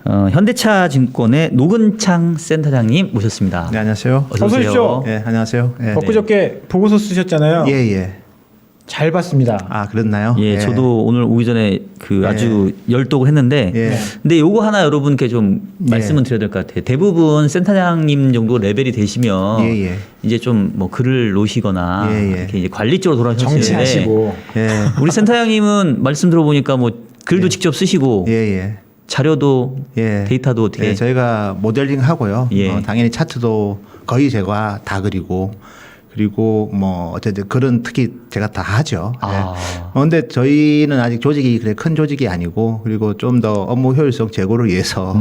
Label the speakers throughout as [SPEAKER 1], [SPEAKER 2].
[SPEAKER 1] 현대차증권의 노근창 센터장님 모셨습니다.
[SPEAKER 2] 네, 안녕하세요.
[SPEAKER 1] 어서 오세요.
[SPEAKER 2] 네, 안녕하세요. 네,
[SPEAKER 3] 엊그저께 보고서 쓰셨잖아요.
[SPEAKER 2] 예, 예.
[SPEAKER 3] 잘 봤습니다.
[SPEAKER 2] 아, 그랬나요?
[SPEAKER 1] 예,
[SPEAKER 2] 예.
[SPEAKER 1] 저도 오늘 오기 전에 아주 열독을 했는데,
[SPEAKER 2] 예.
[SPEAKER 1] 근데 요거 하나 여러분께 좀 말씀은 드려야 될 것 같아요. 대부분 센터장님 정도 레벨이 되시면
[SPEAKER 2] 예, 예.
[SPEAKER 1] 이제 좀 뭐 글을 놓으시거나
[SPEAKER 2] 예, 예.
[SPEAKER 1] 이렇게 이제 관리 쪽으로 돌아가시는데
[SPEAKER 3] 정치하시고.
[SPEAKER 2] 예.
[SPEAKER 1] 우리 센터장님은 말씀 들어보니까 뭐 글도 직접 쓰시고
[SPEAKER 2] 예, 예.
[SPEAKER 1] 자료도
[SPEAKER 2] 예.
[SPEAKER 1] 데이터도 어떻게
[SPEAKER 2] 예, 저희가 모델링 하고요.
[SPEAKER 1] 예.
[SPEAKER 2] 당연히 차트도 거의 제가 다 그리고 그리고 뭐 어쨌든 글은 특히 제가 다 하죠.
[SPEAKER 1] 아.
[SPEAKER 2] 그런데 저희는 아직 조직이 그래 큰 조직이 아니고 그리고 좀 더 업무 효율성 제고를 위해서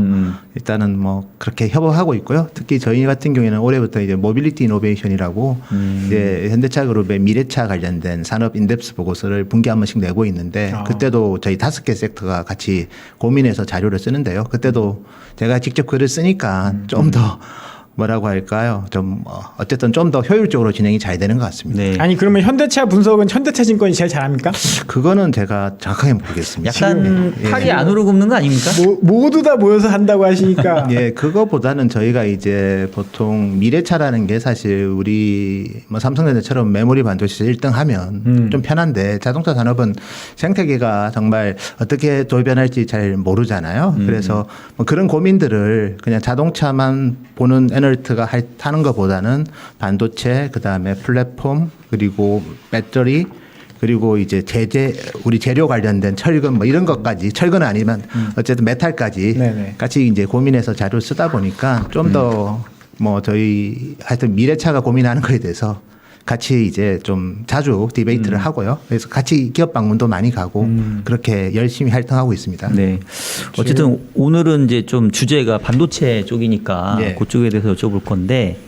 [SPEAKER 2] 일단은 뭐 그렇게 협업하고 있고요. 특히 저희 같은 경우에는 올해부터 이제 모빌리티 이노베이션이라고 이제 현대차 그룹의 미래차 관련된 산업 인덱스 보고서를 분기 한 번씩 내고 있는데 그때도 저희 5개 섹터가 같이 고민해서 자료를 쓰는데요. 그때도 제가 직접 글을 쓰니까 좀 더 뭐라고 할까요? 좀 어쨌든 좀 더 효율적으로 진행이 잘 되는 것 같습니다.
[SPEAKER 1] 네.
[SPEAKER 3] 아니 그러면 현대차 분석은 현대차증권이 제일 잘합니까?
[SPEAKER 2] 그거는 제가 정확하게 모르겠습니다.
[SPEAKER 1] 약간 팔이 안으로 굽는 거 아닙니까?
[SPEAKER 3] 모두 다 모여서 한다고 하시니까.
[SPEAKER 2] 예, 그거보다는 저희가 이제 보통 미래차라는 게 사실 우리 뭐 삼성전자처럼 메모리 반도체 1등 하면 좀 편한데 자동차 산업은 생태계가 정말 어떻게 돌변할지 잘 모르잖아요. 그래서 뭐 그런 고민들을 그냥 자동차만 보는 애널리트가 하는 것보다는 반도체, 그다음에 플랫폼, 그리고 배터리, 그리고 이제 우리 재료 관련된 철근 뭐 이런 것까지 철근은 아니면 어쨌든 메탈까지
[SPEAKER 3] 네네.
[SPEAKER 2] 같이 이제 고민해서 자료를 쓰다 보니까 좀 더 뭐 저희 하여튼 미래차가 고민하는 거에 대해서 같이 이제 좀 자주 디베이트를 하고요. 그래서 같이 기업 방문도 많이 가고 그렇게 열심히 활동하고 있습니다.
[SPEAKER 1] 네. 어쨌든 오늘은 이제 좀 주제가 반도체 쪽이니까
[SPEAKER 2] 예.
[SPEAKER 1] 그쪽에 대해서 여쭤볼 건데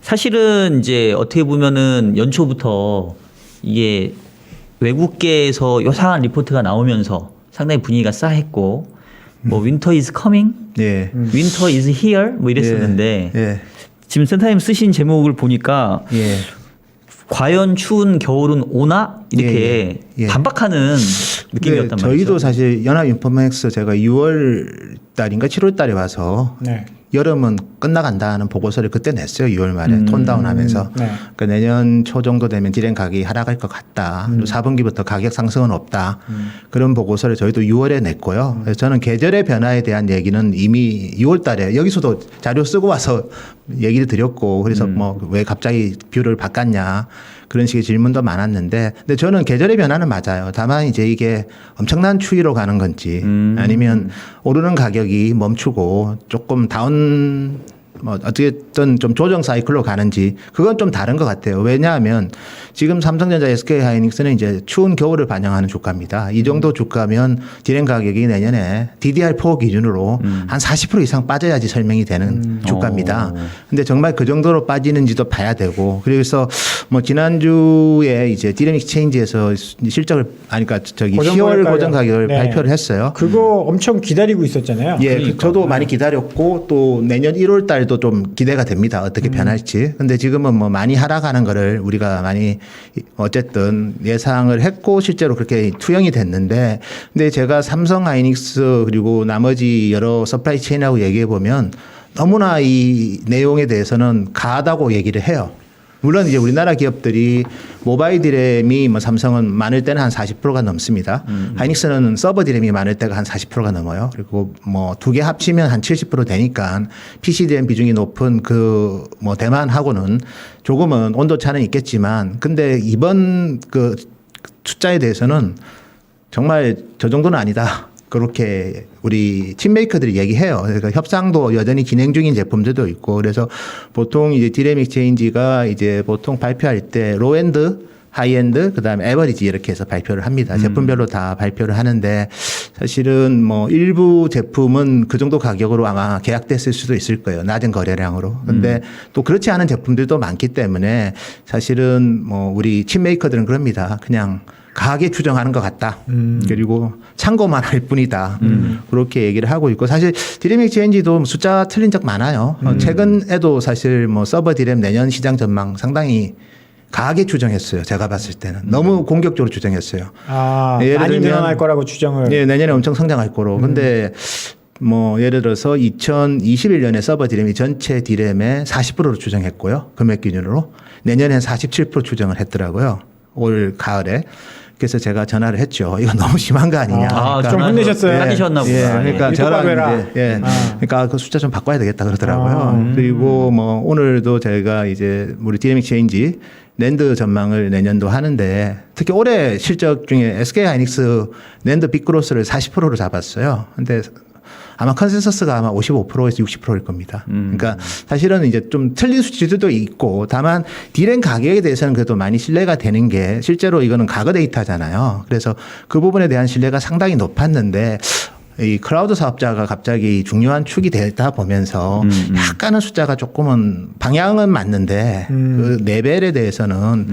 [SPEAKER 1] 사실은 이제 어떻게 보면은 연초부터 이게 외국계에서 요상한 리포트가 나오면서 상당히 분위기가 싸했고 뭐 winter is coming,
[SPEAKER 2] 예.
[SPEAKER 1] winter is here 뭐 이랬었는데
[SPEAKER 2] 예.
[SPEAKER 1] 지금 센터님 쓰신 제목을 보니까
[SPEAKER 2] 예.
[SPEAKER 1] 과연 추운 겨울은 오나 이렇게
[SPEAKER 2] 예.
[SPEAKER 1] 반박하는 느낌이었단 말이죠.
[SPEAKER 2] 저희도 사실 연합인포맥스 제가 6월 달인가 7월 달에 와서
[SPEAKER 3] 네.
[SPEAKER 2] 여름은 끝나간다는 보고서를 그때 냈어요. 6월 말에 톤다운 하면서.
[SPEAKER 3] 네.
[SPEAKER 2] 그러니까 내년 초 정도 되면 디램 가격이 하락할 것 같다. 4분기부터 가격 상승은 없다. 그런 보고서를 저희도 6월에 냈고요. 그래서 저는 계절의 변화에 대한 얘기는 이미 6월 달에 여기서도 자료 쓰고 와서 얘기를 드렸고 그래서 뭐 왜 갑자기 뷰를 바꿨냐. 그런 식의 질문도 많았는데 근데 저는 계절의 변화는 맞아요. 다만 이제 이게 엄청난 추위로 가는 건지 아니면 오르는 가격이 멈추고 조금 다운 뭐 어쨌든 좀 조정 사이클로 가는지 그건 좀 다른 것 같아요. 왜냐하면 지금 삼성전자, SK하이닉스는 이제 추운 겨울을 반영하는 주가입니다. 이 정도 주가면 디램 가격이 내년에 DDR4 기준으로 한 40% 이상 빠져야지 설명이 되는 주가입니다. 근데 정말 그 정도로 빠지는지도 봐야 되고 그래서 뭐 지난주에 이제 디램 익스체인지에서 실적을 그러니까 저기
[SPEAKER 3] 고정
[SPEAKER 2] 10월
[SPEAKER 3] 가격.
[SPEAKER 2] 고정 가격을
[SPEAKER 3] 네.
[SPEAKER 2] 발표를 했어요.
[SPEAKER 3] 그거 엄청 기다리고 있었잖아요.
[SPEAKER 2] 예,
[SPEAKER 1] 그러니까.
[SPEAKER 2] 저도 많이 기다렸고 또 내년 1월 달도 좀 기대가 됩니다. 어떻게 변할지. 근데 지금은 뭐 많이 하락하는 거를 우리가 많이 어쨌든 예상을 했고 실제로 그렇게 투영이 됐는데 근데 제가 삼성 하이닉스 그리고 나머지 여러 서플라이 체인하고 얘기해 보면 너무나 이 내용에 대해서는 가하다고 얘기를 해요. 물론 이제 우리나라 기업들이 모바일 디램이 뭐 삼성은 많을 때는 한 40%가 넘습니다. 하이닉스는 서버 디램이 많을 때가 한 40%가 넘어요. 그리고 뭐 두 개 합치면 한 70% 되니까 PC 디램 비중이 높은 그 뭐 대만하고는 조금은 온도 차는 있겠지만 근데 이번 그 숫자에 대해서는 정말 저 정도는 아니다. 그렇게 우리 칩메이커들이 얘기해요. 그러니까 협상도 여전히 진행 중인 제품들도 있고 그래서 보통 이제 디램 익스체인지가 이제 보통 발표할 때 로엔드, 하이엔드, 그다음에 에버리지 이렇게 해서 발표를 합니다. 제품별로 다 발표를 하는데 사실은 뭐 일부 제품은 그 정도 가격으로 아마 계약됐을 수도 있을 거예요. 낮은 거래량으로. 근데 또 그렇지 않은 제품들도 많기 때문에 사실은 뭐 우리 칩메이커들은 그럽니다. 그냥 가하게 추정하는 것 같다. 그리고 참고만 할 뿐이다. 그렇게 얘기를 하고 있고 사실 디램 익스체인지도 숫자 틀린 적 많아요. 최근에도 사실 뭐 서버 디램 내년 시장 전망 상당히 가하게 추정했어요. 제가 봤을 때는 너무 공격적으로 추정했어요.
[SPEAKER 3] 아,
[SPEAKER 2] 예를
[SPEAKER 3] 많이
[SPEAKER 2] 들면
[SPEAKER 3] 늘어날 거라고 추정을.
[SPEAKER 2] 네, 내년에 엄청 성장할 거로. 근데 뭐 예를 들어서 2021년에 서버 디램이 전체 디램의 40%로 추정했고요. 금액 기준으로. 내년엔 47% 추정을 했더라고요. 올 가을에. 그래서 제가 전화를 했죠. 이거 너무 심한 거 아니냐.
[SPEAKER 3] 좀 혼내셨어요?
[SPEAKER 1] 따지셨나 보다.
[SPEAKER 2] 예, 그러니까
[SPEAKER 3] 예.
[SPEAKER 2] 저랑
[SPEAKER 3] 해라.
[SPEAKER 2] 이제 예, 그러니까 그 숫자 좀 바꿔야 되겠다 그러더라고요.
[SPEAKER 3] 아,
[SPEAKER 2] 그리고 뭐 오늘도 저희가 이제 우리 디램 익스체인지 낸드 전망을 내년도 하는데 특히 올해 실적 중에 SK 하이닉스 낸드 빅그로스를 40%로 잡았어요. 근데 아마 컨센서스가 아마 55%에서 60%일 겁니다. 그러니까 사실은 이제 좀 틀린 수치들도 있고 다만 디램 가격에 대해서는 그래도 많이 신뢰가 되는 게 실제로 이거는 과거 데이터잖아요. 그래서 그 부분에 대한 신뢰가 상당히 높았는데 이 클라우드 사업자가 갑자기 중요한 축이 되다 보면서 약간은 숫자가 조금은 방향은 맞는데 그 레벨에 대해서는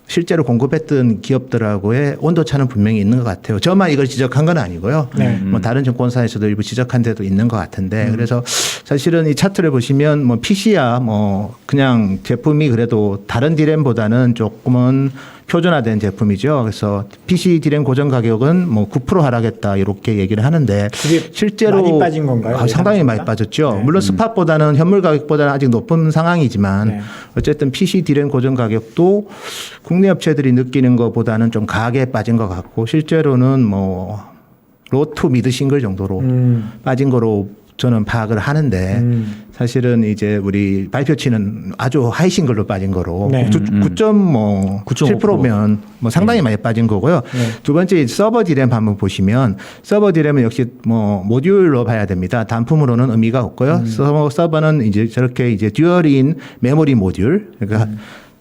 [SPEAKER 2] 실제로 공급했던 기업들하고의 온도차는 분명히 있는 것 같아요. 저만 이걸 지적한 건 아니고요.
[SPEAKER 3] 네.
[SPEAKER 2] 뭐 다른 증권사에서도 일부 지적한 데도 있는 것 같은데 그래서 사실은 이 차트를 보시면 뭐 PC야 뭐 그냥 제품이 그래도 다른 디램보다는 조금은 표준화된 제품이죠. 그래서 PC 디램 고정 가격은 뭐 9% 하락했다 이렇게 얘기를 하는데
[SPEAKER 3] 그게
[SPEAKER 2] 실제로
[SPEAKER 3] 많이 빠진 건가요?
[SPEAKER 2] 상당히 많이
[SPEAKER 3] 예상보다?
[SPEAKER 2] 빠졌죠.
[SPEAKER 3] 네.
[SPEAKER 2] 물론 스팟보다는 현물 가격보다는 아직 높은 상황이지만
[SPEAKER 3] 네.
[SPEAKER 2] 어쨌든 PC 디램 고정 가격도 국내 업체들이 느끼는 것보다는 좀 강하게 빠진 것 같고 실제로는 뭐 로투 미드 싱글 정도로 빠진 거로 저는 파악을 하는데 사실은 이제 우리 발표치는 아주 하이 싱글로 빠진 거로
[SPEAKER 3] 네.
[SPEAKER 2] 9.7%면 뭐 상당히 많이 빠진 거고요.
[SPEAKER 3] 네.
[SPEAKER 2] 두 번째 서버 디램 한번 보시면 서버 디램은 역시 뭐 모듈로 봐야 됩니다. 단품으로는 의미가 없고요. 서버는 이제 저렇게 이제 듀얼인 메모리 모듈 그러니까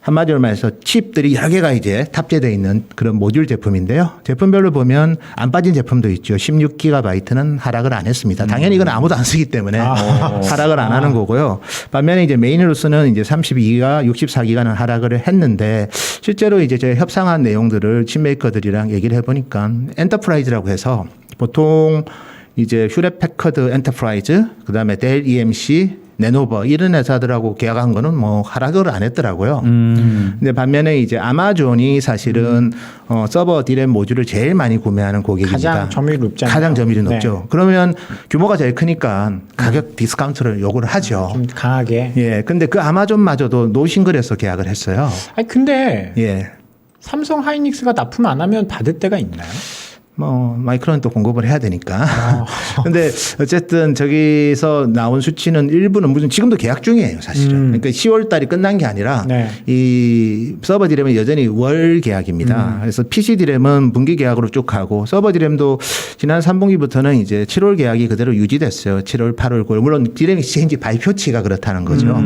[SPEAKER 2] 한마디로 말해서 칩들이 여러 개가 이제 탑재되어 있는 그런 모듈 제품인데요. 제품별로 보면 안 빠진 제품도 있죠. 16GB는 하락을 안 했습니다. 당연히 이건 아무도 안 쓰기 때문에 하락을 안 하는 거고요. 반면에 이제 메인으로서는 이제 32기가, 64기가는 하락을 했는데 실제로 이제 제가 협상한 내용들을 칩메이커들이랑 얘기를 해보니까 엔터프라이즈라고 해서 보통 이제 휴렛 패커드 엔터프라이즈, 그다음에 델 EMC, 네노버 이런 회사들하고 계약한 거는 뭐 하락을 안 했더라고요. 근데 반면에 이제 아마존이 사실은 서버 디램 모듈을 제일 많이 구매하는 고객입니다.
[SPEAKER 3] 가장 점유율이 높잖아요.
[SPEAKER 2] 가장 점유율이
[SPEAKER 3] 네.
[SPEAKER 2] 높죠. 그러면 규모가 제일 크니까 가격 디스카운트를 요구를 하죠.
[SPEAKER 3] 좀 강하게.
[SPEAKER 2] 예. 근데 그 아마존마저도 노싱글에서 계약을 했어요.
[SPEAKER 3] 아니 근데
[SPEAKER 2] 예.
[SPEAKER 3] 삼성 하이닉스가 납품 안 하면 받을 때가 있나요?
[SPEAKER 2] 뭐 마이크로는 또 공급을 해야 되니까. 근데 어쨌든 저기서 나온 수치는 일부는 무슨 지금도 계약 중이에요, 사실은. 그러니까 10월 달이 끝난 게 아니라
[SPEAKER 3] 네.
[SPEAKER 2] 이 서버 디램은 여전히 월 계약입니다. 그래서 PC 디램은 분기 계약으로 쭉 가고 서버 디램도 지난 3분기부터는 이제 7월 계약이 그대로 유지됐어요. 7월, 8월, 9월. 물론 디램 익스체인지 발표치가 그렇다는 거죠.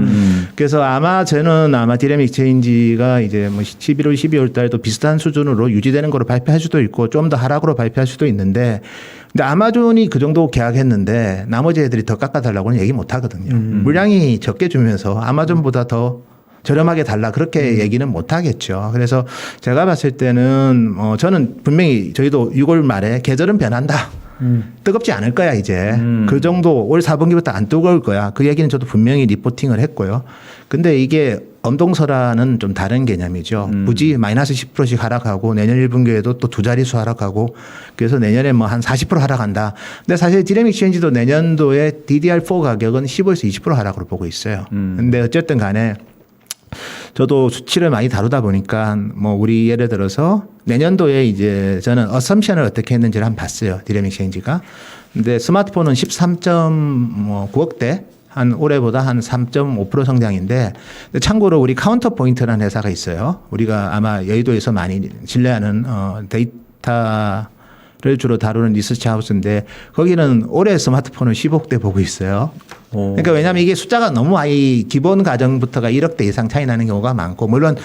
[SPEAKER 2] 그래서 아마 저는 아마 디램 익스체인지가 이제 뭐 11월, 12월 달도 비슷한 수준으로 유지되는 거로 발표할 수도 있고 좀 더 하락으로 발표할 수도 있는데 근데 아마존이 그 정도 계약했는데 나머지 애들이 더 깎아달라고는 얘기 못 하거든요. 물량이 적게 주면서 아마존보다 더 저렴하게 달라 그렇게 얘기는 못 하겠죠. 그래서 제가 봤을 때는 저는 분명히 저희도 6월 말에 계절은 변한다. 뜨겁지 않을 거야 이제. 그 정도 올 4분기부터 안 뜨거울 거야. 그 얘기는 저도 분명히 리포팅을 했고요. 근데 이게 엄동설화는 좀 다른 개념이죠. 굳이 마이너스 10%씩 하락하고 내년 1분기에도 또 두 자릿수 하락하고 그래서 내년에 뭐 한 40% 하락한다. 근데 사실 디램 익스체인지도 내년도에 DDR4 가격은 15에서 20% 하락으로 보고 있어요. 근데 어쨌든 간에 저도 수치를 많이 다루다 보니까 뭐 우리 예를 들어서 내년도에 이제 저는 어썸션을 어떻게 했는지를 한번 봤어요. 디램 익스체인지가. 근데 스마트폰은 13.9억대 한 올해보다 한 3.5% 성장인데 참고로 우리 카운터 포인트라는 회사가 있어요. 우리가 아마 여의도에서 많이 신뢰하는 데이터를 주로 다루는 리서치 하우스인데 거기는 올해 스마트폰은 10억대 보고 있어요. 그러니까 왜냐하면 이게 숫자가 너무 많이 기본 가정부터가 1억대 이상 차이 나는 경우가 많고 물론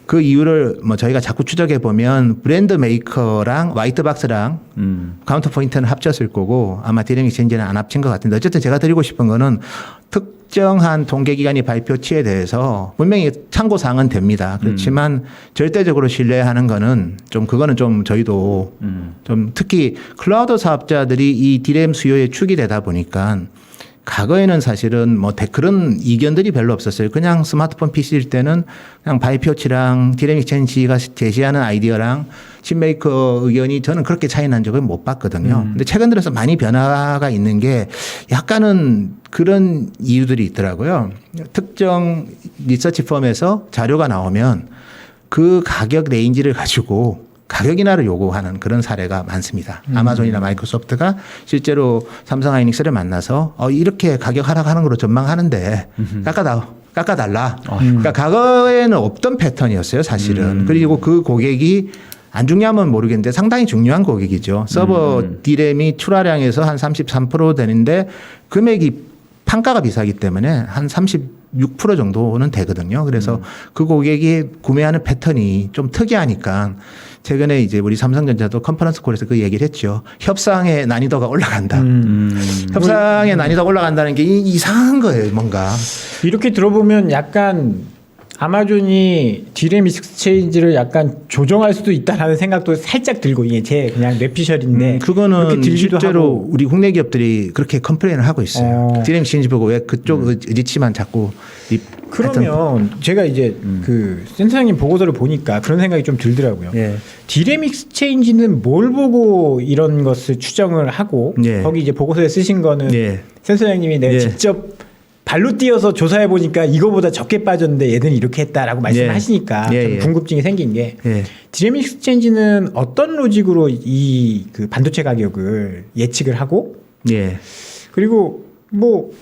[SPEAKER 2] 그 이유를 뭐 저희가 자꾸 추적해 보면 브랜드 메이커랑 화이트박스랑 카운터 포인트는 합쳤을 거고 아마 디램 익스체인지는 안 합친 것 같은데 어쨌든 제가 드리고 싶은 거는 특정한 통계기관이 발표치에 대해서 분명히 참고사항은 됩니다. 그렇지만 절대적으로 신뢰하는 거는 좀 그거는 좀 저희도 좀 특히 클라우드 사업자들이 이 디램 수요에 축이 되다 보니까 과거에는 사실은 뭐 그런 이견들이 별로 없었어요. 그냥 스마트폰 PC일 때는 그냥 바이표치랑 디램 익스체인지가 제시하는 아이디어랑 칩메이커 의견이 저는 그렇게 차이 난 적은 못 봤거든요. 근데 최근 들어서 많이 변화가 있는 게 약간은 그런 이유들이 있더라고요. 특정 리서치 펌에서 자료가 나오면 그 가격 레인지를 가지고 가격 인하를 요구하는 그런 사례가 많습니다. 아마존이나 마이크로소프트가 실제로 삼성 하이닉스를 만나서 이렇게 가격 하락하는 걸로 전망하는데 깎아달라. 그러니까 과거에는 없던 패턴이었어요, 사실은. 그리고 그 고객이 안 중요하면 모르겠는데 상당히 중요한 고객이죠. 서버 디램이 출하량에서 한 33% 되는데 금액이 판가가 비싸기 때문에 한 36% 정도는 되거든요. 그래서 그 고객이 구매하는 패턴이 좀 특이하니까 최근에 이제 우리 삼성전자도 컨퍼런스 콜에서 그 얘기를 했죠. 협상의 난이도가 올라간다. 협상의 난이도가 올라간다는 게 이상한 거예요, 뭔가.
[SPEAKER 3] 이렇게 들어보면 약간 아마존이 디램 익스체인지를 약간 조정할 수도 있다라는 생각도 살짝 들고 이게 제 그냥 뇌피셜인데
[SPEAKER 2] 그거는
[SPEAKER 3] 들기도
[SPEAKER 2] 실제로
[SPEAKER 3] 하고.
[SPEAKER 2] 우리 국내 기업들이 그렇게 컴플레인을 하고 있어요. 디램 익스체인지 보고 왜 그쪽 의지치만 자꾸
[SPEAKER 3] 그러면 제가 이제 그 센터장님 보고서를 보니까 그런 생각이 좀 들더라고요.
[SPEAKER 2] 예.
[SPEAKER 3] 디램 익스체인지는 뭘 보고 이런 것을 추정을 하고
[SPEAKER 2] 예.
[SPEAKER 3] 거기 이제 보고서에 쓰신 거는
[SPEAKER 2] 예.
[SPEAKER 3] 센터장님이 내가
[SPEAKER 2] 예.
[SPEAKER 3] 직접 발로 뛰어서 조사해 보니까 이거보다 적게 빠졌는데 얘들은 이렇게 했다라고 말씀을
[SPEAKER 2] 예.
[SPEAKER 3] 하시니까
[SPEAKER 2] 예,
[SPEAKER 3] 좀
[SPEAKER 2] 예.
[SPEAKER 3] 궁금증이 생긴 게
[SPEAKER 2] 예.
[SPEAKER 3] 디램 익스체인지는 어떤 로직으로 이 그 반도체 가격을 예측을 하고
[SPEAKER 2] 예.
[SPEAKER 3] 그리고 뭐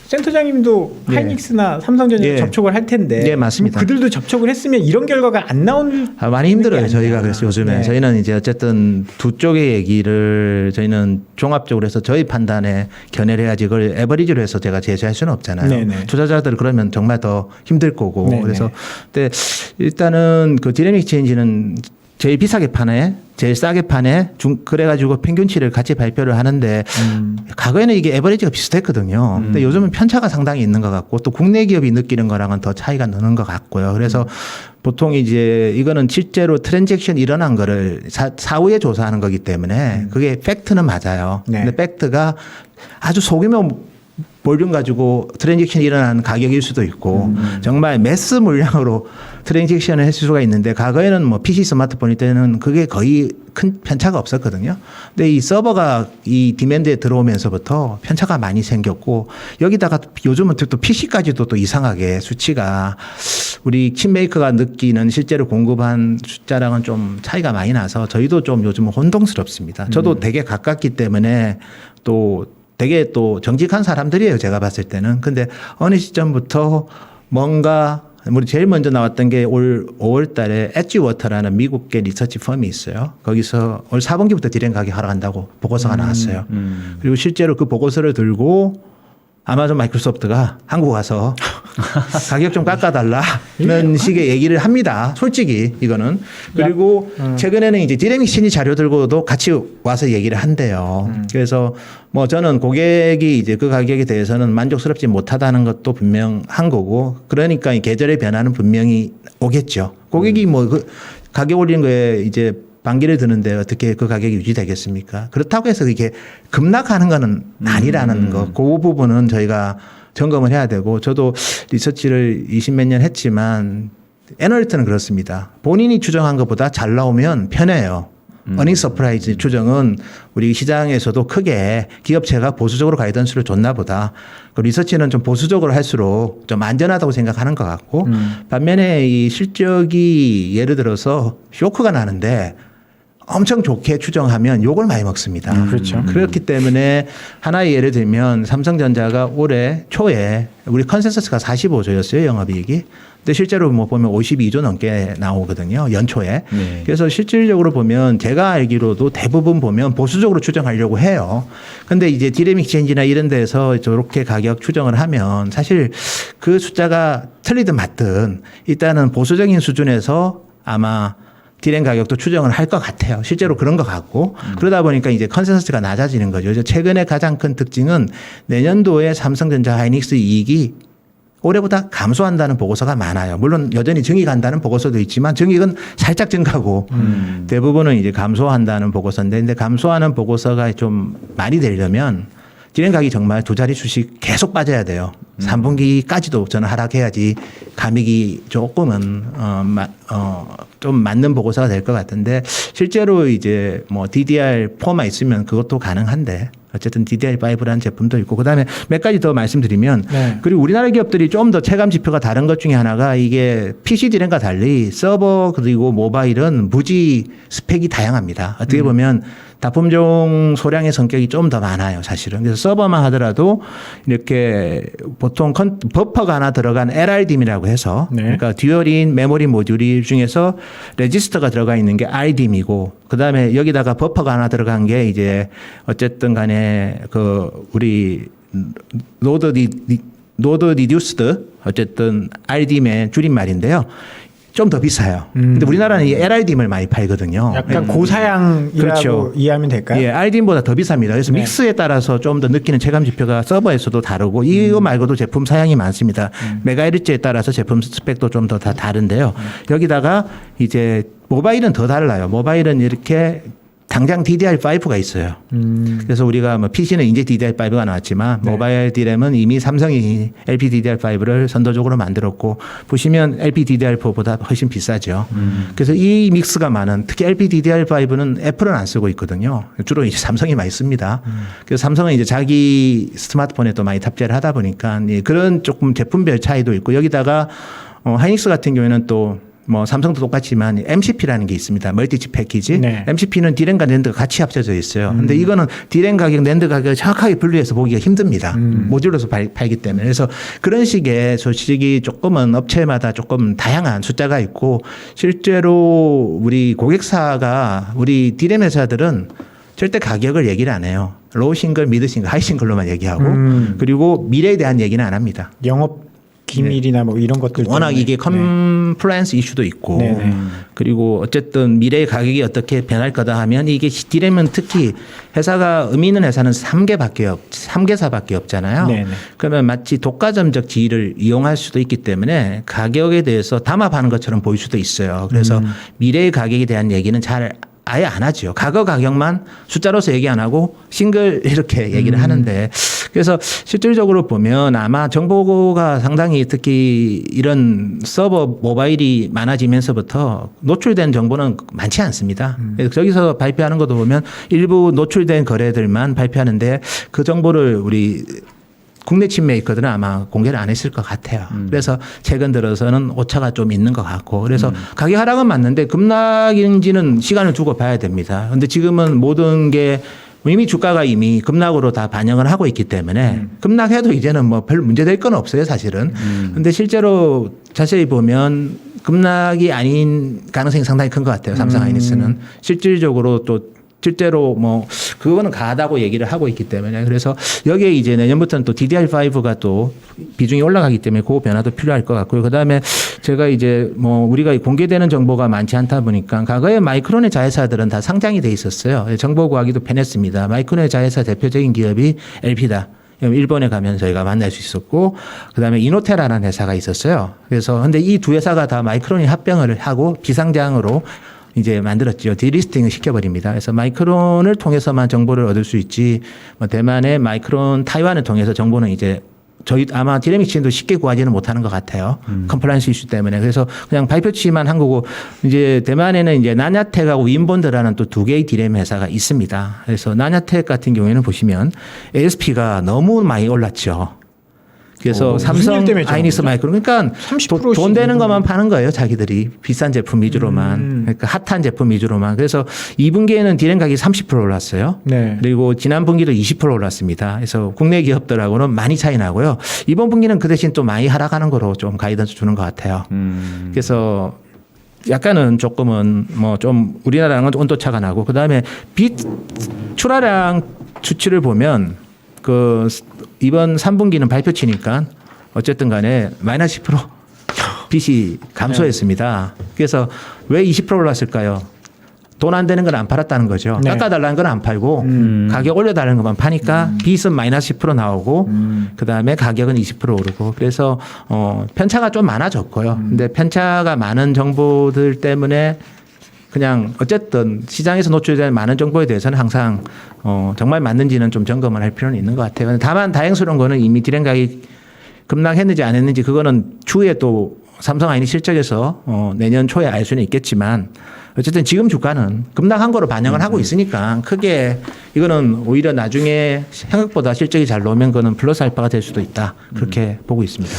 [SPEAKER 3] 센터장님도
[SPEAKER 2] 예.
[SPEAKER 3] 하이닉스나 삼성전자
[SPEAKER 2] 예.
[SPEAKER 3] 접촉을 할 텐데
[SPEAKER 2] 예, 맞습니다.
[SPEAKER 3] 그들도 접촉을 했으면 이런 결과가 안 나올
[SPEAKER 2] 많이 힘들어요.
[SPEAKER 3] 게
[SPEAKER 2] 저희가
[SPEAKER 3] 아니냐.
[SPEAKER 2] 그래서 요즘에
[SPEAKER 3] 네.
[SPEAKER 2] 저희는 이제 어쨌든 두 쪽의 얘기를 저희는 종합적으로 해서 저희 판단에 견해를 해야지 그걸 에버리지로 해서 제가 제시할 수는 없잖아요.
[SPEAKER 3] 네네.
[SPEAKER 2] 투자자들 그러면 정말 더 힘들 거고
[SPEAKER 3] 네네.
[SPEAKER 2] 그래서 근데 일단은 그 디램 익스체인지는 제일 비싸게 파네, 제일 싸게 파네, 그래가지고 평균치를 같이 발표를 하는데 과거에는 이게 에버리지가 비슷했거든요. 근데 요즘은 편차가 상당히 있는 것 같고 또 국내 기업이 느끼는 거랑은 더 차이가 나는 것 같고요. 그래서 보통 이제 이거는 실제로 트랜잭션이 일어난 거를 사후에 조사하는 거기 때문에 그게 팩트는 맞아요.
[SPEAKER 3] 네.
[SPEAKER 2] 근데 팩트가 아주 속이면 볼륨 가지고 트랜잭션이 일어나는 가격일 수도 있고 정말 매스 물량으로 트랜잭션을 했을 수가 있는데 과거에는 뭐 PC 스마트폰일 때는 그게 거의 큰 편차가 없었거든요. 근데 이 서버가 이 디맨드에 들어오면서부터 편차가 많이 생겼고 여기다가 요즘은 또 PC까지도 또 이상하게 수치가 우리 칩메이커가 느끼는 실제로 공급한 숫자랑은 좀 차이가 많이 나서 저희도 좀 요즘은 혼동스럽습니다. 저도 되게 가깝기 때문에 또 되게 또 정직한 사람들이에요. 제가 봤을 때는. 근데 어느 시점부터 뭔가 우리 제일 먼저 나왔던 게 올 5월 달에 엣지워터라는 미국계 리서치 펌이 있어요. 거기서 올 4분기부터 디램 가격 하락한다고 보고서가 나왔어요. 그리고 실제로 그 보고서를 들고 아마존 마이크로소프트가 한국 와서 가격 좀 깎아달라는 식의 얘기를 합니다. 솔직히 이거는. 그리고 최근에는 이제 디램 익스체인지 자료 들고도 같이 와서 얘기를 한대요. 그래서 뭐 저는 고객이 이제 그 가격에 대해서는 만족스럽지 못하다는 것도 분명한 거고 그러니까 이 계절의 변화는 분명히 오겠죠. 고객이 뭐 그 가격 올리는 거에 이제 반기를 드는데 어떻게 그 가격이 유지되겠습니까? 그렇다고 해서 이게 급락하는 거는 아니라는 거. 그 부분은 저희가 점검을 해야 되고 저도 리서치를 20몇 년 했지만 애널리스트는 그렇습니다. 본인이 추정한 것보다 잘 나오면 편해요. 어닝 서프라이즈 추정은 우리 시장에서도 크게 기업체가 보수적으로 가이던스를 줬나 보다. 그 리서치는 좀 보수적으로 할수록 좀 안전하다고 생각하는 것 같고 반면에 이 실적이 예를 들어서 쇼크가 나는데 엄청 좋게 추정하면 욕을 많이 먹습니다.
[SPEAKER 3] 그렇죠.
[SPEAKER 2] 그렇기 때문에 하나의 예를 들면 삼성전자가 올해 초에 우리 컨센서스가 45조였어요. 영업이익이. 근데 실제로 뭐 보면 52조 넘게 나오거든요. 연초에.
[SPEAKER 1] 네.
[SPEAKER 2] 그래서 실질적으로 보면 제가 알기로도 대부분 보면 보수적으로 추정하려고 해요. 근데 이제 디램 익스체인지나 이런 데서 저렇게 가격 추정을 하면 사실 그 숫자가 틀리든 맞든 일단은 보수적인 수준에서 아마 디램 가격도 추정을 할 것 같아요. 실제로 그런 것 같고 그러다 보니까 이제 컨센서스가 낮아지는 거죠. 그래서 최근에 가장 큰 특징은 내년도에 삼성전자 하이닉스 이익이 올해보다 감소한다는 보고서가 많아요. 물론 여전히 증이 간다는 보고서도 있지만 증익은 살짝 증가하고 대부분은 이제 감소한다는 보고서인데 근데 감소하는 보고서가 좀 많이 되려면 디램 가격이 정말 두 자리 수씩 계속 빠져야 돼요. 3분기까지도 저는 하락해야지 감익이 조금은 좀 맞는 보고서가 될 것 같은데 실제로 이제 뭐 DDR4만 있으면 그것도 가능한데 어쨌든 DDR5라는 제품도 있고 그다음에 몇 가지 더 말씀드리면
[SPEAKER 3] 네.
[SPEAKER 2] 그리고 우리나라 기업들이 좀 더 체감 지표가 다른 것 중에 하나가 이게 PC 디램과 달리 서버 그리고 모바일은 무지 스펙이 다양합니다. 어떻게 보면 다품종 소량의 성격이 좀 더 많아요, 사실은. 그래서 서버만 하더라도 이렇게 보통 버퍼가 하나 들어간 LRDIM이라고 해서
[SPEAKER 3] 네.
[SPEAKER 2] 그러니까 듀얼인 메모리 모듈 중에서 레지스터가 들어가 있는 게 RDIM이고 그다음에 여기다가 버퍼가 하나 들어간 게 이제 어쨌든 간에 그 우리 노드 리듀스드 어쨌든 RDIM의 줄임말인데요. 좀 더 비싸요. 근데 우리나라는 이 LRDIM을 많이 팔거든요.
[SPEAKER 3] 약간 고사양이라고
[SPEAKER 2] 그렇죠.
[SPEAKER 3] 이해하면 될까요?
[SPEAKER 2] 예, RDIM보다 더 비쌉니다. 그래서
[SPEAKER 3] 네.
[SPEAKER 2] 믹스에 따라서 좀 더 느끼는 체감 지표가 서버에서도 다르고 이거 말고도 제품 사양이 많습니다. 메가헤르츠에 따라서 제품 스펙도 좀 더 다 다른데요. 여기다가 이제 모바일은 더 달라요. 모바일은 이렇게 당장 DDR5가 있어요. 그래서 우리가 뭐 PC는 이제 DDR5가 나왔지만
[SPEAKER 3] 네.
[SPEAKER 2] 모바일 디램은 이미 삼성이 LPDDR5를 선도적으로 만들었고 보시면 LPDDR4보다 훨씬 비싸죠. 그래서 이 믹스가 많은 특히 LPDDR5는 애플은 안 쓰고 있거든요. 주로 이제 삼성이 많이 씁니다. 그래서 삼성은 이제 자기 스마트폰에 또 많이 탑재를 하다 보니까 그런 조금 제품별 차이도 있고 여기다가 하이닉스 같은 경우에는 또 뭐 삼성도 똑같지만 MCP라는 게 있습니다. 멀티칩 패키지.
[SPEAKER 3] 네.
[SPEAKER 2] MCP는 디램과 낸드가 같이 합쳐져 있어요. 근데 이거는 디램 가격, 낸드 가격을 정확하게 분류해서 보기가 힘듭니다. 모듈로서 팔기 때문에. 그래서 그런 식의 소식이 조금은 업체마다 조금 다양한 숫자가 있고 실제로 우리 고객사가 우리 디램 회사들은 절대 가격을 얘기를 안 해요. 로우 싱글, 미드 싱글, 하이 싱글로만 얘기하고 그리고 미래에 대한 얘기는 안 합니다.
[SPEAKER 3] 영업 기밀이나 뭐 이런 것들
[SPEAKER 2] 워낙
[SPEAKER 3] 때문에.
[SPEAKER 2] 이게 컴플라이언스 이슈도 있고
[SPEAKER 3] 네네.
[SPEAKER 2] 그리고 어쨌든 미래의 가격이 어떻게 변할 거다 하면 이게 디램은 특히 회사가 의미 있는 회사는 3개사밖에 없잖아요.
[SPEAKER 3] 네네.
[SPEAKER 2] 그러면 마치 독과점적 지위를 이용할 수도 있기 때문에 가격에 대해서 담합하는 것처럼 보일 수도 있어요. 그래서 미래의 가격에 대한 얘기는 잘 아예 안 하죠. 과거 가격만 숫자로서 얘기 안 하고 싱글 이렇게 얘기를 하는데 그래서 실질적으로 보면 아마 정보가 상당히 특히 이런 서버 모바일이 많아지면서부터 노출된 정보는 많지 않습니다. 그래서 저기서 발표하는 것도 보면 일부 노출된 거래들만 발표하는데 그 정보를 우리 국내 칩 메이커들은 아마 공개를 안 했을 것 같아요. 그래서 최근 들어서는 오차가 좀 있는 것 같고 그래서 가격 하락은 맞는데 급락인지는 시간을 두고 봐야 됩니다. 그런데 지금은 모든 게 이미 주가가 이미 급락으로 다 반영을 하고 있기 때문에 급락해도 이제는 뭐 별 문제될 건 없어요, 사실은. 그런데 실제로 자세히 보면 급락이 아닌 가능성이 상당히 큰 것 같아요, 삼성 하이닉스는. 실질적으로 또 실제로 뭐 그거는 가하다고 얘기를 하고 있기 때문에 그래서 여기에 이제 내년부터는 또 DDR5가 또 비중이 올라가기 때문에 그 변화도 필요할 것 같고요. 그다음에 제가 이제 뭐 우리가 공개되는 정보가 많지 않다 보니까 과거에 마이크론의 자회사들은 다 상장이 돼 있었어요. 정보 구하기도 편했습니다. 마이크론의 자회사 대표적인 기업이 LP다. 일본에 가면 저희가 만날 수 있었고 그다음에 이노테라라는 회사가 있었어요. 그래서 근데 이 두 회사가 다 마이크론이 합병을 하고 비상장으로 이제 만들었죠. 디리스팅을 시켜버립니다. 그래서 마이크론을 통해서만 정보를 얻을 수 있지, 뭐 대만의 마이크론 타이완을 통해서 정보는 이제 저희 아마 디래믹치도 쉽게 구하지는 못하는 것 같아요. 컴플라이언스 이슈 때문에. 그래서 그냥 발표치만 한 거고 이제 대만에는 이제 나냐텍하고 윈본드라는 또 두 개의 디램 회사가 있습니다. 그래서 나냐텍 같은 경우에는 보시면 ASP가 너무 많이 올랐죠. 그래서 삼성 하이닉스 마이크론 그러니까 돈 되는 것만 파는 거예요. 자기들이 비싼 제품 위주로만 그러니까 핫한 제품 위주로만. 그래서 2분기에는 디램 가격이 30% 올랐어요.
[SPEAKER 3] 네.
[SPEAKER 2] 그리고 지난 분기도 20% 올랐습니다. 그래서 국내 기업들하고는 많이 차이 나고요. 이번 분기는 그 대신 또 많이 하락하는 거로 좀 가이던스 주는 것 같아요. 그래서 약간은 조금은 뭐 좀 우리나라랑은 온도차가 나고 그다음에 빛 출하량 수치를 보면 그 이번 3분기는 발표치니까 어쨌든 간에 마이너스 10% 빚이 감소했습니다. 그래서 왜 20% 올랐을까요? 돈 안 되는 건 안 팔았다는 거죠.
[SPEAKER 3] 네.
[SPEAKER 2] 깎아달라는 건 안 팔고 가격 올려달라는 것만 파니까 빚은 마이너스 10% 나오고 그다음에 가격은 20% 오르고 그래서 편차가 좀 많아졌고요. 근데 편차가 많은 정보들 때문에 그냥 어쨌든 시장에서 노출된 많은 정보에 대해서는 항상 정말 맞는지는 좀 점검을 할 필요는 있는 것 같아요. 다만 다행스러운 거는 이미 디램 가격이 급락했는지 안 했는지 그거는 추후에 또 삼성 하이닉스 실적에서 내년 초에 알 수는 있겠지만 어쨌든 지금 주가는 급락한 거로 반영을 하고 있으니까 크게 이거는 오히려 나중에 생각보다 실적이 잘 나오면 그거는 플러스 알파가 될 수도 있다. 그렇게 보고 있습니다.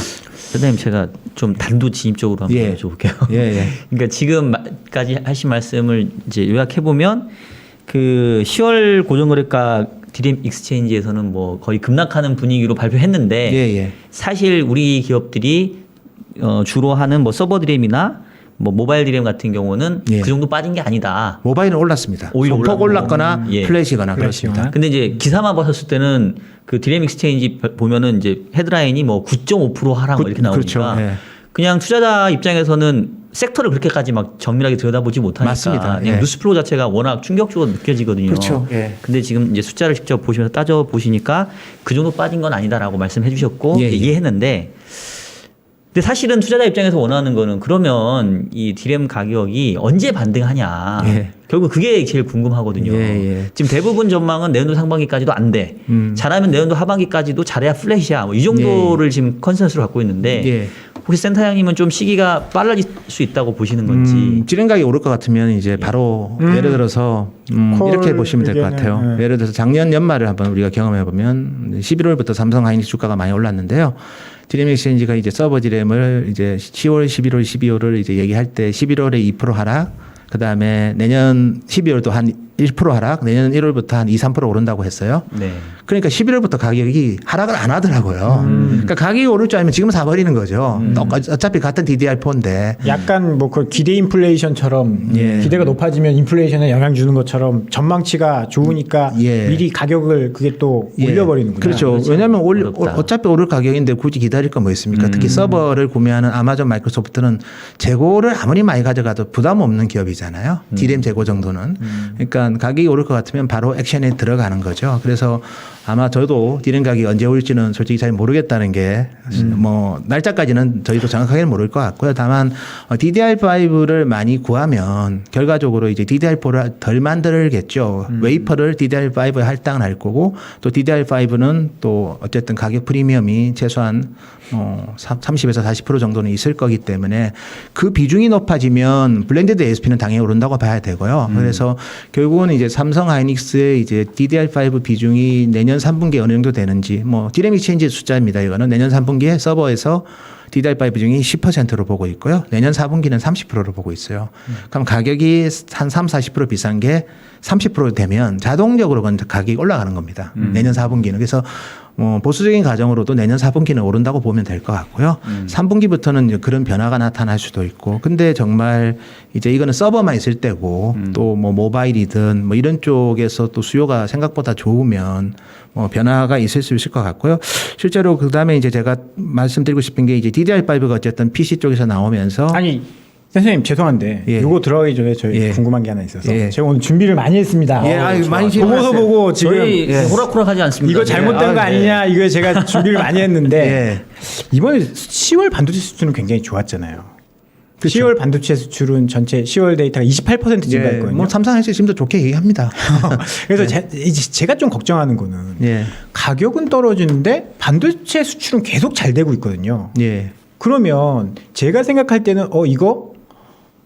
[SPEAKER 1] 선생님 제가 좀 단도직입적으로 한번
[SPEAKER 2] 예.
[SPEAKER 1] 여쭤볼게요.
[SPEAKER 2] 예.
[SPEAKER 1] 그러니까 지금까지 하신 말씀을 이제 요약해 보면 그 10월 고정거래가 디램 익스체인지에서는 뭐 거의 급락하는 분위기로 발표했는데
[SPEAKER 2] 예.
[SPEAKER 1] 사실 우리 기업들이 주로 하는 뭐 서버 디램이나 뭐 모바일 디램 같은 경우는
[SPEAKER 2] 예.
[SPEAKER 1] 그 정도 빠진 게 아니다.
[SPEAKER 2] 모바일은 올랐습니다.
[SPEAKER 1] 오히려
[SPEAKER 2] 소폭 올랐거나
[SPEAKER 1] 예.
[SPEAKER 2] 플래시거나 그렇습니다.
[SPEAKER 1] 근데 이제 기사만 봤을 때는 그 디램 익스체인지 보면은 이제 헤드라인이 뭐 9.5% 하락 뭐 이렇게 나오니까
[SPEAKER 2] 그렇죠. 예.
[SPEAKER 1] 그냥 투자자 입장에서는 섹터를 그렇게까지 막 정밀하게 들여다보지 못하니까
[SPEAKER 2] 맞습니다.
[SPEAKER 1] 그냥
[SPEAKER 2] 예.
[SPEAKER 1] 뉴스플로우 자체가 워낙 충격적으로 느껴지거든요.
[SPEAKER 2] 그렇죠. 예.
[SPEAKER 1] 근데 지금 이제 숫자를 직접 보시면서 따져 보시니까 그 정도 빠진 건 아니다라고 말씀해 주셨고
[SPEAKER 2] 예.
[SPEAKER 1] 이해했는데 근데 사실은 투자자 입장에서 원하는 거는 그러면 이 디램 가격이 언제 반등하냐.
[SPEAKER 2] 예.
[SPEAKER 1] 결국 그게 제일 궁금하거든요.
[SPEAKER 2] 예.
[SPEAKER 1] 지금 대부분 전망은 내년도 상반기까지도 안 돼. 잘하면 내년도 하반기까지도 잘해야 플랫이야. 뭐 이 정도를 지금 컨센서스로 갖고 있는데
[SPEAKER 2] 예.
[SPEAKER 1] 혹시 센터장님은 좀 시기가 빨라질 수 있다고 보시는 건지.
[SPEAKER 2] 지른 가격이 오를 것 같으면 이제 바로 예를 들어서 이렇게 보시면 될 것 같아요.
[SPEAKER 3] 예.
[SPEAKER 2] 예를 들어서 작년 연말을 한번 우리가 경험해 보면 11월부터 삼성 하이닉스 주가가 많이 올랐는데요. 디램 익스체인지가 이제 서버 디램을 이제 10월, 11월, 12월을 이제 얘기할 때 11월에 2% 하락, 그 다음에 내년 12월도 한 1% 하락, 내년 1월부터 한 2, 3% 오른다고 했어요.
[SPEAKER 1] 네.
[SPEAKER 2] 그러니까 11월부터 가격이 하락을 안 하더라고요. 그러니까 가격이 오를 줄 알면 지금 사버리는 거죠. 어차피 같은 DDR4인데.
[SPEAKER 3] 약간 뭐 그 기대 인플레이션처럼
[SPEAKER 2] 예.
[SPEAKER 3] 기대가 높아지면 인플레이션에 영향 주는 것처럼 전망치가 좋으니까
[SPEAKER 2] 예.
[SPEAKER 3] 미리 가격을 그게 또
[SPEAKER 2] 예.
[SPEAKER 3] 올려버리는구나.
[SPEAKER 2] 그렇죠. 왜냐하면
[SPEAKER 1] 어렵다.
[SPEAKER 2] 어차피 오를 가격인데 굳이 기다릴 건 뭐 있습니까? 특히 서버를 구매하는 아마존, 마이크로소프트는 재고를 아무리 많이 가져가도 부담 없는 기업이잖아요. 디램 재고 정도는. 그러니까 가격이 오를 것 같으면 바로 액션에 들어가는 거죠. 그래서 아마 저도 디램 가격이 언제 올지는 솔직히 잘 모르겠다는 게 뭐 날짜까지는 저희도 정확하게는 모를 것 같고요. 다만 DDR5를 많이 구하면 결과적으로 이제 DDR4를 덜 만들겠죠. 웨이퍼를 DDR5에 할당을 할 거고 또 DDR5는 또 어쨌든 가격 프리미엄이 최소한 30에서 40% 정도는 있을 거기 때문에 그 비중이 높아지면 블렌디드 ASP는 당연히 오른다고 봐야 되고요. 그래서 결국은 이제 삼성 하이닉스의 이제 DDR5 비중이 내년 3분기에 어느 정도 되는지 뭐 디램 익스체인지 숫자입니다. 이거는 내년 3분기에 서버에서 DDR5 비중이 10%로 보고 있고요. 내년 4분기는 30%로 보고 있어요. 그럼 가격이 한 3, 40% 비싼 게 30% 되면 자동적으로 그건 가격이 올라가는 겁니다. 내년 4분기는. 그래서 보수적인 가정으로도 내년 4분기는 오른다고 보면 될 것 같고요. 3분기부터는 그런 변화가 나타날 수도 있고. 근데 정말 이제 이거는 서버만 있을 때고 또 뭐 모바일이든 뭐 이런 쪽에서 또 수요가 생각보다 좋으면 뭐 변화가 있을 수 있을 것 같고요. 실제로 그 다음에 이제 제가 말씀드리고 싶은 게 이제 DDR5가 어쨌든 PC 쪽에서 나오면서
[SPEAKER 3] 아니 선생님 죄송한데
[SPEAKER 2] 예.
[SPEAKER 3] 요거 들어가기 전에 저희
[SPEAKER 2] 예.
[SPEAKER 3] 궁금한 게 하나 있어서
[SPEAKER 2] 예.
[SPEAKER 3] 제가 오늘 준비를 많이 했습니다.
[SPEAKER 2] 예, 아유, 많이
[SPEAKER 3] 보고서 보고 지금
[SPEAKER 1] 저희 호락호락하지 않습니다.
[SPEAKER 3] 이거 잘못된 거 아니냐 이거 제가 준비를 많이 했는데
[SPEAKER 2] 예.
[SPEAKER 3] 이번에 10월 반도체 수출은 굉장히 좋았잖아요.
[SPEAKER 2] 그렇죠.
[SPEAKER 3] 10월 반도체 수출은 전체 10월 데이터가 28% 증가했거든요.
[SPEAKER 2] 뭐 삼성 하이닉스 지금도 좋게 얘기합니다.
[SPEAKER 3] 그래서 제가 좀 걱정하는 거는
[SPEAKER 2] 예.
[SPEAKER 3] 가격은 떨어지는데 반도체 수출은 계속 잘 되고 있거든요.
[SPEAKER 2] 예.
[SPEAKER 3] 그러면 제가 생각할 때는 이거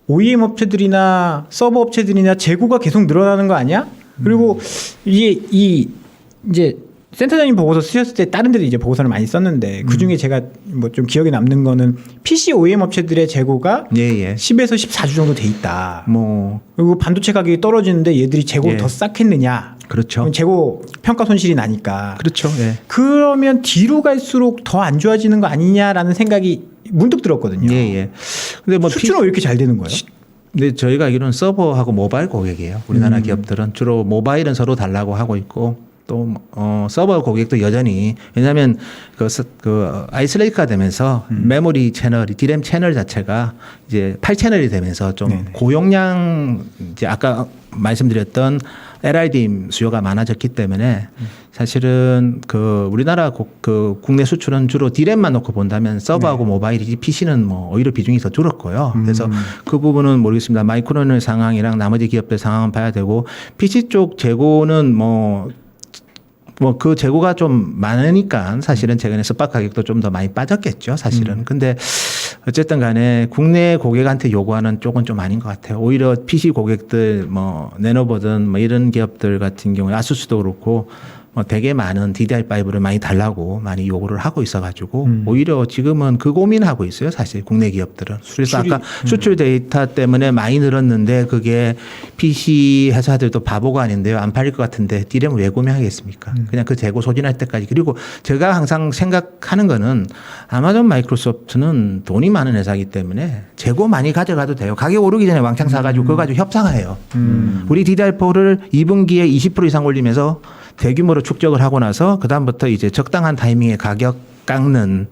[SPEAKER 3] OEM 업체들이나 서버 업체들이나 재고가 계속 늘어나는 거 아니야? 그리고 이게 이제 센터장님 보고서 쓰셨을 때 다른 데도 이제 보고서를 많이 썼는데 그 중에 제가 뭐 좀 기억에 남는 거는 PC OEM 업체들의 재고가
[SPEAKER 2] 예.
[SPEAKER 3] 10에서 14주 정도 돼 있다.
[SPEAKER 2] 뭐
[SPEAKER 3] 그리고 반도체 가격이 떨어지는데 얘들이 재고를
[SPEAKER 2] 예.
[SPEAKER 3] 더 쌓겠느냐?
[SPEAKER 2] 그렇죠.
[SPEAKER 3] 그럼 재고 평가 손실이 나니까.
[SPEAKER 2] 그렇죠. 예.
[SPEAKER 3] 그러면 뒤로 갈수록 더 안 좋아지는 거 아니냐라는 생각이 문득 들었거든요.
[SPEAKER 2] 예. 근데 뭐
[SPEAKER 3] 수출은 왜 이렇게 잘 되는 거예요?
[SPEAKER 2] 근데 저희가 알기로는 서버하고 모바일 고객이에요. 우리나라 기업들은 주로 모바일은 서로 달라고 하고 있고 또 서버 고객도 여전히 왜냐하면 그 아이솔레이트가 되면서 메모리 채널이 디램 채널 자체가 이제 8채널이 되면서 좀
[SPEAKER 3] 네네.
[SPEAKER 2] 고용량 이제 아까 말씀드렸던 LRDIM 수요가 많아졌기 때문에 사실은 그 우리나라 그 국내 수출은 주로 디램만 놓고 본다면 서버하고 모바일이지 PC는 뭐 오히려 비중이 더 줄었고요. 그래서 그 부분은 모르겠습니다. 마이크론의 상황이랑 나머지 기업들 상황은 봐야 되고 PC 쪽 재고는 뭐 그 재고가 좀 많으니까 사실은 최근에 스팟 가격도 좀 더 많이 빠졌겠죠, 사실은. 근데 어쨌든 간에 국내 고객한테 요구하는 쪽은 좀 아닌 것 같아요. 오히려 PC 고객들 뭐 네노버든 뭐 이런 기업들 같은 경우에 아수스도 그렇고 뭐 되게 많은 DDR5를 많이 달라고 많이 요구를 하고 있어가지고 오히려 지금은 그 고민하고 있어요, 사실 국내 기업들은. 그래서 아까 수출 데이터 때문에 많이 늘었는데 그게 PC 회사들도 바보가 아닌데요, 안 팔릴 것 같은데 디램을 왜 구매하겠습니까? 그냥 그 재고 소진할 때까지. 그리고 제가 항상 생각하는 거는 아마존 마이크로소프트는 돈이 많은 회사이기 때문에 재고 많이 가져가도 돼요. 가격 오르기 전에 왕창 사가지고 그거 가지고 협상해요. 우리 DDR4를 2분기에 20% 이상 올리면서 대규모로 축적을 하고 나서 그다음부터 이제 적당한 타이밍에 가격 깎는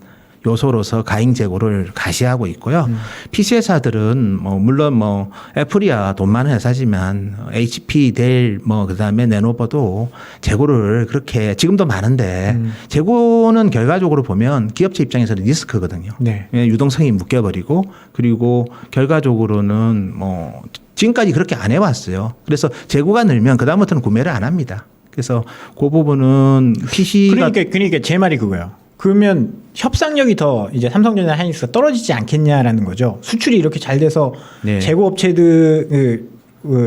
[SPEAKER 2] 요소로서 가행 재고를 가시하고 있고요. PC 회사들은 뭐 물론 뭐 애플이야 돈 많은 회사지만 HP, 델 뭐 그다음에 레노버도 재고를 그렇게 지금도 많은데 재고는 결과적으로 보면 기업체 입장에서는 리스크거든요.
[SPEAKER 3] 네.
[SPEAKER 2] 유동성이 묶여버리고 그리고 결과적으로는 뭐 지금까지 그렇게 안 해왔어요. 그래서 재고가 늘면 그다음부터는 구매를 안 합니다. 그래서 그 부분은 PC가
[SPEAKER 3] 그러니까 제 말이 그거예요. 그러면 협상력이 더 이제 삼성전자 하이닉스가 떨어지지 않겠냐라는 거죠. 수출이 이렇게 잘 돼서
[SPEAKER 2] 네.
[SPEAKER 3] 재고 업체들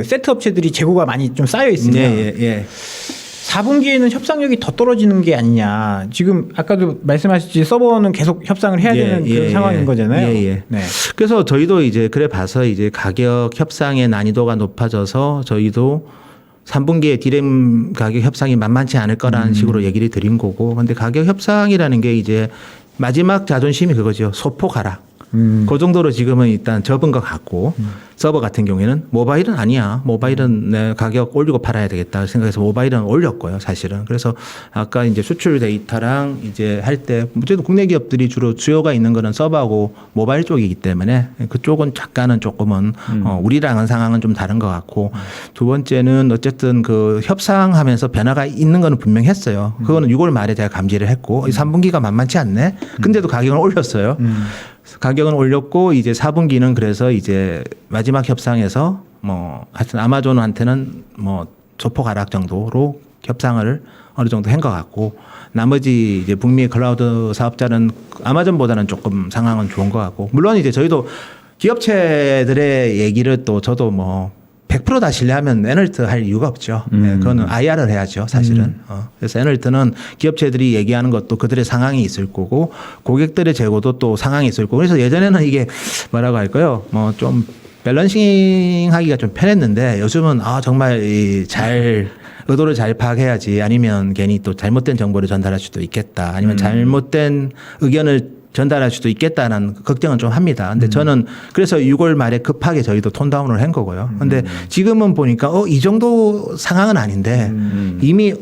[SPEAKER 3] 세트 업체들이 재고가 많이 좀 쌓여 있으면
[SPEAKER 2] 예, 예.
[SPEAKER 3] 4분기에는 협상력이 더 떨어지는 게 아니냐. 지금 아까도 말씀하셨지 서버는 계속 협상을 해야 되는 그런 상황인 거잖아요.
[SPEAKER 2] 예, 예.
[SPEAKER 3] 네.
[SPEAKER 2] 그래서 저희도 이제 그래 봐서 이제 가격 협상의 난이도가 높아져서 저희도 3분기에 디램 가격 협상이 만만치 않을 거라는 식으로 얘기를 드린 거고. 근데 가격 협상이라는 게 이제 마지막 자존심이 그거죠. 소폭 하락. 그 정도로 지금은 일단 접은 것 같고 서버 같은 경우에는 모바일은 아니야. 모바일은 내 가격 올리고 팔아야 되겠다 생각해서 모바일은 올렸고요, 사실은. 그래서 아까 이제 수출 데이터랑 이제 할 때 어쨌든 국내 기업들이 주로 수요가 있는 거는 서버하고 모바일 쪽이기 때문에 그쪽은 약간은 조금은 우리랑은 상황은 좀 다른 것 같고 두 번째는 어쨌든 그 협상하면서 변화가 있는 거는 분명했어요. 그거는 6월 말에 제가 감지를 했고 3분기가 만만치 않네. 근데도 가격을 올렸어요. 가격은 올렸고 이제 4분기는 그래서 이제 마지막 협상에서 뭐 하여튼 아마존한테는 뭐 소폭 하락 정도로 협상을 어느 정도 한 것 같고 나머지 이제 북미 클라우드 사업자는 아마존보다는 조금 상황은 좋은 것 같고 물론 이제 저희도 기업체들의 얘기를 또 저도 뭐 100% 다 신뢰하면 에너트 할 이유가 없죠. 네, 그거는 IR을 해야죠, 사실은. 그래서 에너트는 기업체들이 얘기하는 것도 그들의 상황이 있을 거고 고객들의 재고도 또 상황이 있을 거고 그래서 예전에는 이게 뭐라고 할까요? 뭐 좀 밸런싱 하기가 좀 편했는데 요즘은 정말 잘 의도를 잘 파악해야지 아니면 괜히 또 잘못된 정보를 전달할 수도 있겠다 아니면 잘못된 의견을 전달할 수도 있겠다는 걱정은 좀 합니다. 근데 저는 그래서 6월 말에 급하게 저희도 톤다운을 한 거고요. 근데 지금은 보니까 이 정도 상황은 아닌데 이미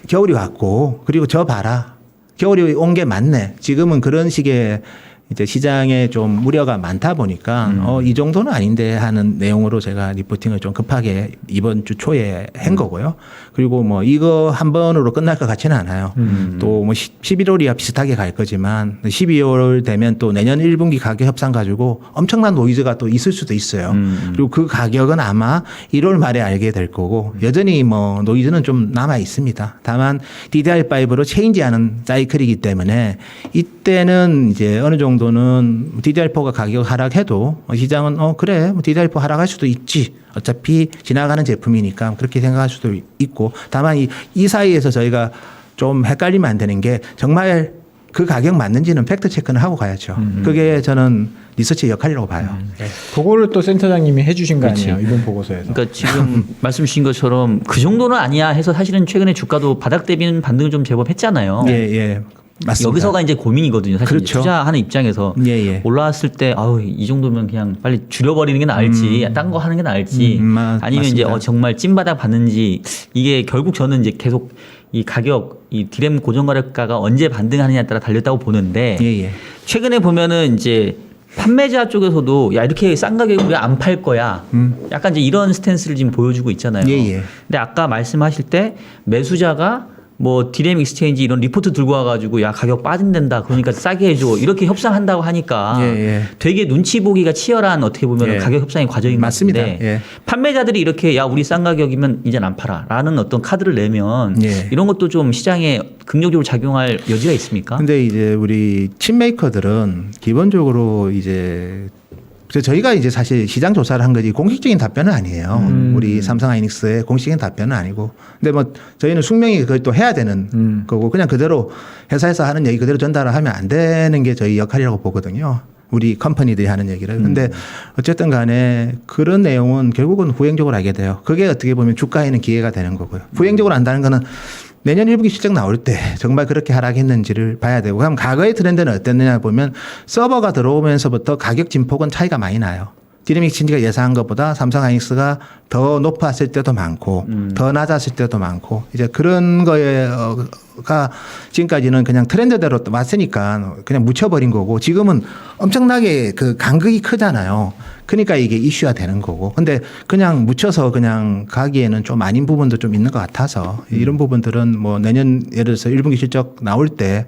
[SPEAKER 2] 겨울이 왔고 그리고 저 봐라. 겨울이 온 게 맞네. 지금은 그런 식의 이제 시장에 좀 우려가 많다 보니까 이 정도는 아닌데 하는 내용으로 제가 리포팅을 좀 급하게 이번 주 초에 한 거고요. 그리고 뭐 이거 한 번으로 끝날 것 같지는 않아요. 또 뭐 11월이야 비슷하게 갈 거지만 12월 되면 또 내년 1분기 가격 협상 가지고 엄청난 노이즈가 또 있을 수도 있어요. 그리고 그 가격은 아마 1월 말에 알게 될 거고 여전히 뭐 노이즈는 좀 남아 있습니다. 다만 DDR5로 체인지하는 사이클이기 때문에 이때는 이제 어느 정도는 DDR4가 가격 하락해도 시장은 그래 뭐 DDR4 하락할 수도 있지. 어차피 지나가는 제품이니까 그렇게 생각할 수도 있고 다만 이 사이에서 저희가 좀 헷갈리면 안 되는 게 정말 그 가격 맞는지는 팩트 체크는 하고 가야죠. 그게 저는 리서치의 역할이라고 봐요.
[SPEAKER 3] 네. 그거를 또 센터장님이 해주신 거
[SPEAKER 1] 그렇지.
[SPEAKER 3] 아니에요? 이번 보고서에서.
[SPEAKER 1] 그러니까 지금 말씀 주신 것처럼 그 정도는 아니야 해서 사실은 최근에 주가도 바닥 대비는 반등을 좀 제법 했잖아요.
[SPEAKER 2] 예. 맞습니다.
[SPEAKER 1] 여기서가 이제 고민이거든요. 사실
[SPEAKER 2] 그렇죠.
[SPEAKER 1] 투자하는 입장에서
[SPEAKER 2] 예.
[SPEAKER 1] 올라왔을 때 이 정도면 그냥 빨리 줄여버리는 게 나을지 딴 거 하는 게 나을지 아니면 이제
[SPEAKER 2] 맞습니다.
[SPEAKER 1] 정말 찐바닥 받는지 이게 결국 저는 이제 계속 이 가격 이 디램 고정가격가가 언제 반등하느냐에 따라 달렸다고 보는데
[SPEAKER 2] 예.
[SPEAKER 1] 최근에 보면은 이제 판매자 쪽에서도 야 이렇게 싼 가격에 우리 안 팔 거야. 약간 이제 이런 스탠스를 지금 보여주고 있잖아요.
[SPEAKER 2] 예.
[SPEAKER 1] 근데 아까 말씀하실 때 매수자가 뭐 디램 익스체인지 이런 리포트 들고 와가지고 야 가격 빠진댄다 그러니까 싸게 해줘 이렇게 협상한다고 하니까
[SPEAKER 2] 예.
[SPEAKER 1] 되게 눈치 보기가 치열한 어떻게 보면
[SPEAKER 2] 예.
[SPEAKER 1] 가격 협상의 과정인 것
[SPEAKER 2] 맞습니다.
[SPEAKER 1] 같은데
[SPEAKER 2] 예.
[SPEAKER 1] 판매자들이 이렇게 야 우리 싼 가격이면 이젠 안 팔아라는 어떤 카드를 내면
[SPEAKER 2] 예.
[SPEAKER 1] 이런 것도 좀 시장에 긍정적으로 작용할 여지가 있습니까?
[SPEAKER 2] 근데 이제 우리 칩메이커들은 기본적으로 이제 저희가 이제 사실 시장 조사를 한 거지 공식적인 답변은 아니에요. 우리 삼성 하이닉스의 공식적인 답변은 아니고. 근데 뭐 저희는 숙명이 그걸 또 해야 되는 거고 그냥 그대로 회사에서 하는 얘기 그대로 전달을 하면 안 되는 게 저희 역할이라고 보거든요. 우리 컴퍼니들이 하는 얘기를. 근데 어쨌든 간에 그런 내용은 결국은 후행적으로 하게 돼요. 그게 어떻게 보면 주가에는 기회가 되는 거고요. 후행적으로 한다는 거는 내년 1분기 실적 나올 때 정말 그렇게 하락했는지를 봐야 되고 그럼 과거의 트렌드는 어땠느냐 보면 서버가 들어오면서부터 가격 진폭은 차이가 많이 나요. 디램 익스체인지가 예상한 것보다 삼성 하이닉스가 더 높았을 때도 많고 더 낮았을 때도 많고 이제 그런 거가 지금까지는 그냥 트렌드대로 왔으니까 그냥 묻혀버린 거고 지금은 엄청나게 그 간극이 크잖아요. 그러니까 이게 이슈화 되는 거고. 근데 그냥 묻혀서 그냥 가기에는 좀 아닌 부분도 좀 있는 것 같아서 이런 부분들은 뭐 내년 예를 들어서 1분기 실적 나올 때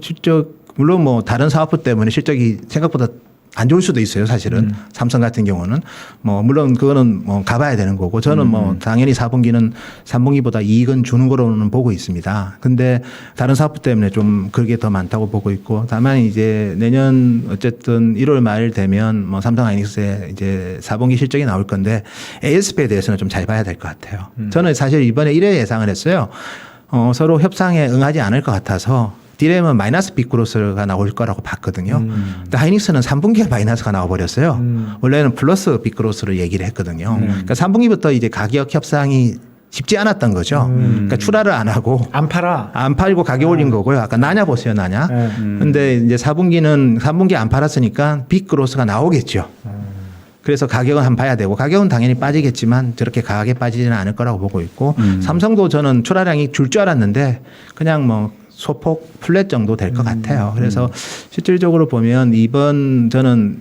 [SPEAKER 2] 실적 물론 뭐 다른 사업부 때문에 실적이 생각보다 안 좋을 수도 있어요, 사실은. 삼성 같은 경우는. 뭐, 물론 그거는 뭐 가봐야 되는 거고. 저는 뭐 당연히 4분기는 3분기보다 이익은 주는 거로는 보고 있습니다. 근데 다른 사업부 때문에 좀 그게 더 많다고 보고 있고. 다만 이제 내년 어쨌든 1월 말 되면 뭐 삼성 하이닉스의 이제 4분기 실적이 나올 건데 ASP에 대해서는 좀 잘 봐야 될 것 같아요. 저는 사실 이번에 1회 예상을 했어요. 서로 협상에 응하지 않을 것 같아서 디램은 마이너스 빅그로스가 나올 거라고 봤거든요. 근데 하이닉스는 3분기에 마이너스가 나와버렸어요. 원래는 플러스 빅그로스를 얘기를 했거든요. 그러니까 3분기부터 이제 가격 협상이 쉽지 않았던 거죠. 그러니까 출하를 안 하고
[SPEAKER 3] 안 팔아.
[SPEAKER 2] 안 팔고 가격 올린 거고요. 아까 나냐 보세요, 나냐. 근데 이제 4분기는 3분기 안 팔았으니까 빅그로스가 나오겠죠. 그래서 가격은 한번 봐야 되고 가격은 당연히 빠지겠지만 저렇게 강하게 빠지지는 않을 거라고 보고 있고 삼성도 저는 출하량이 줄 줄 알았는데 그냥 뭐 소폭 플랫 정도 될 것 같아요. 그래서 실질적으로 보면 이번 저는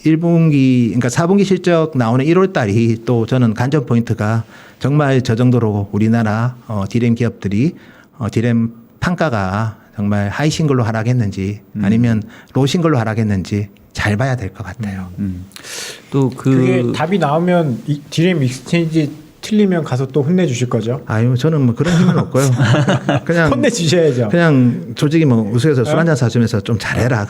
[SPEAKER 2] 1분기 그러니까 4분기 실적 나오는 1월 달이 또 저는 관전 포인트가 정말 저 정도로 우리나라 디램 기업들이 디램 판가가 정말 하이 싱글로 하락했는지 아니면 로우 싱글로 하락했는지 잘 봐야 될 것 같아요.
[SPEAKER 1] 또
[SPEAKER 3] 그게 답이 나오면 디램 익스체인지 틀리면 가서 또 혼내주실 거죠?
[SPEAKER 2] 아유 저는 뭐 그런 힘은 없고요. 그냥
[SPEAKER 3] 혼내주셔야죠.
[SPEAKER 2] 그냥 솔직히 뭐 우스에서 술 한잔 사주면서 좀 잘해라.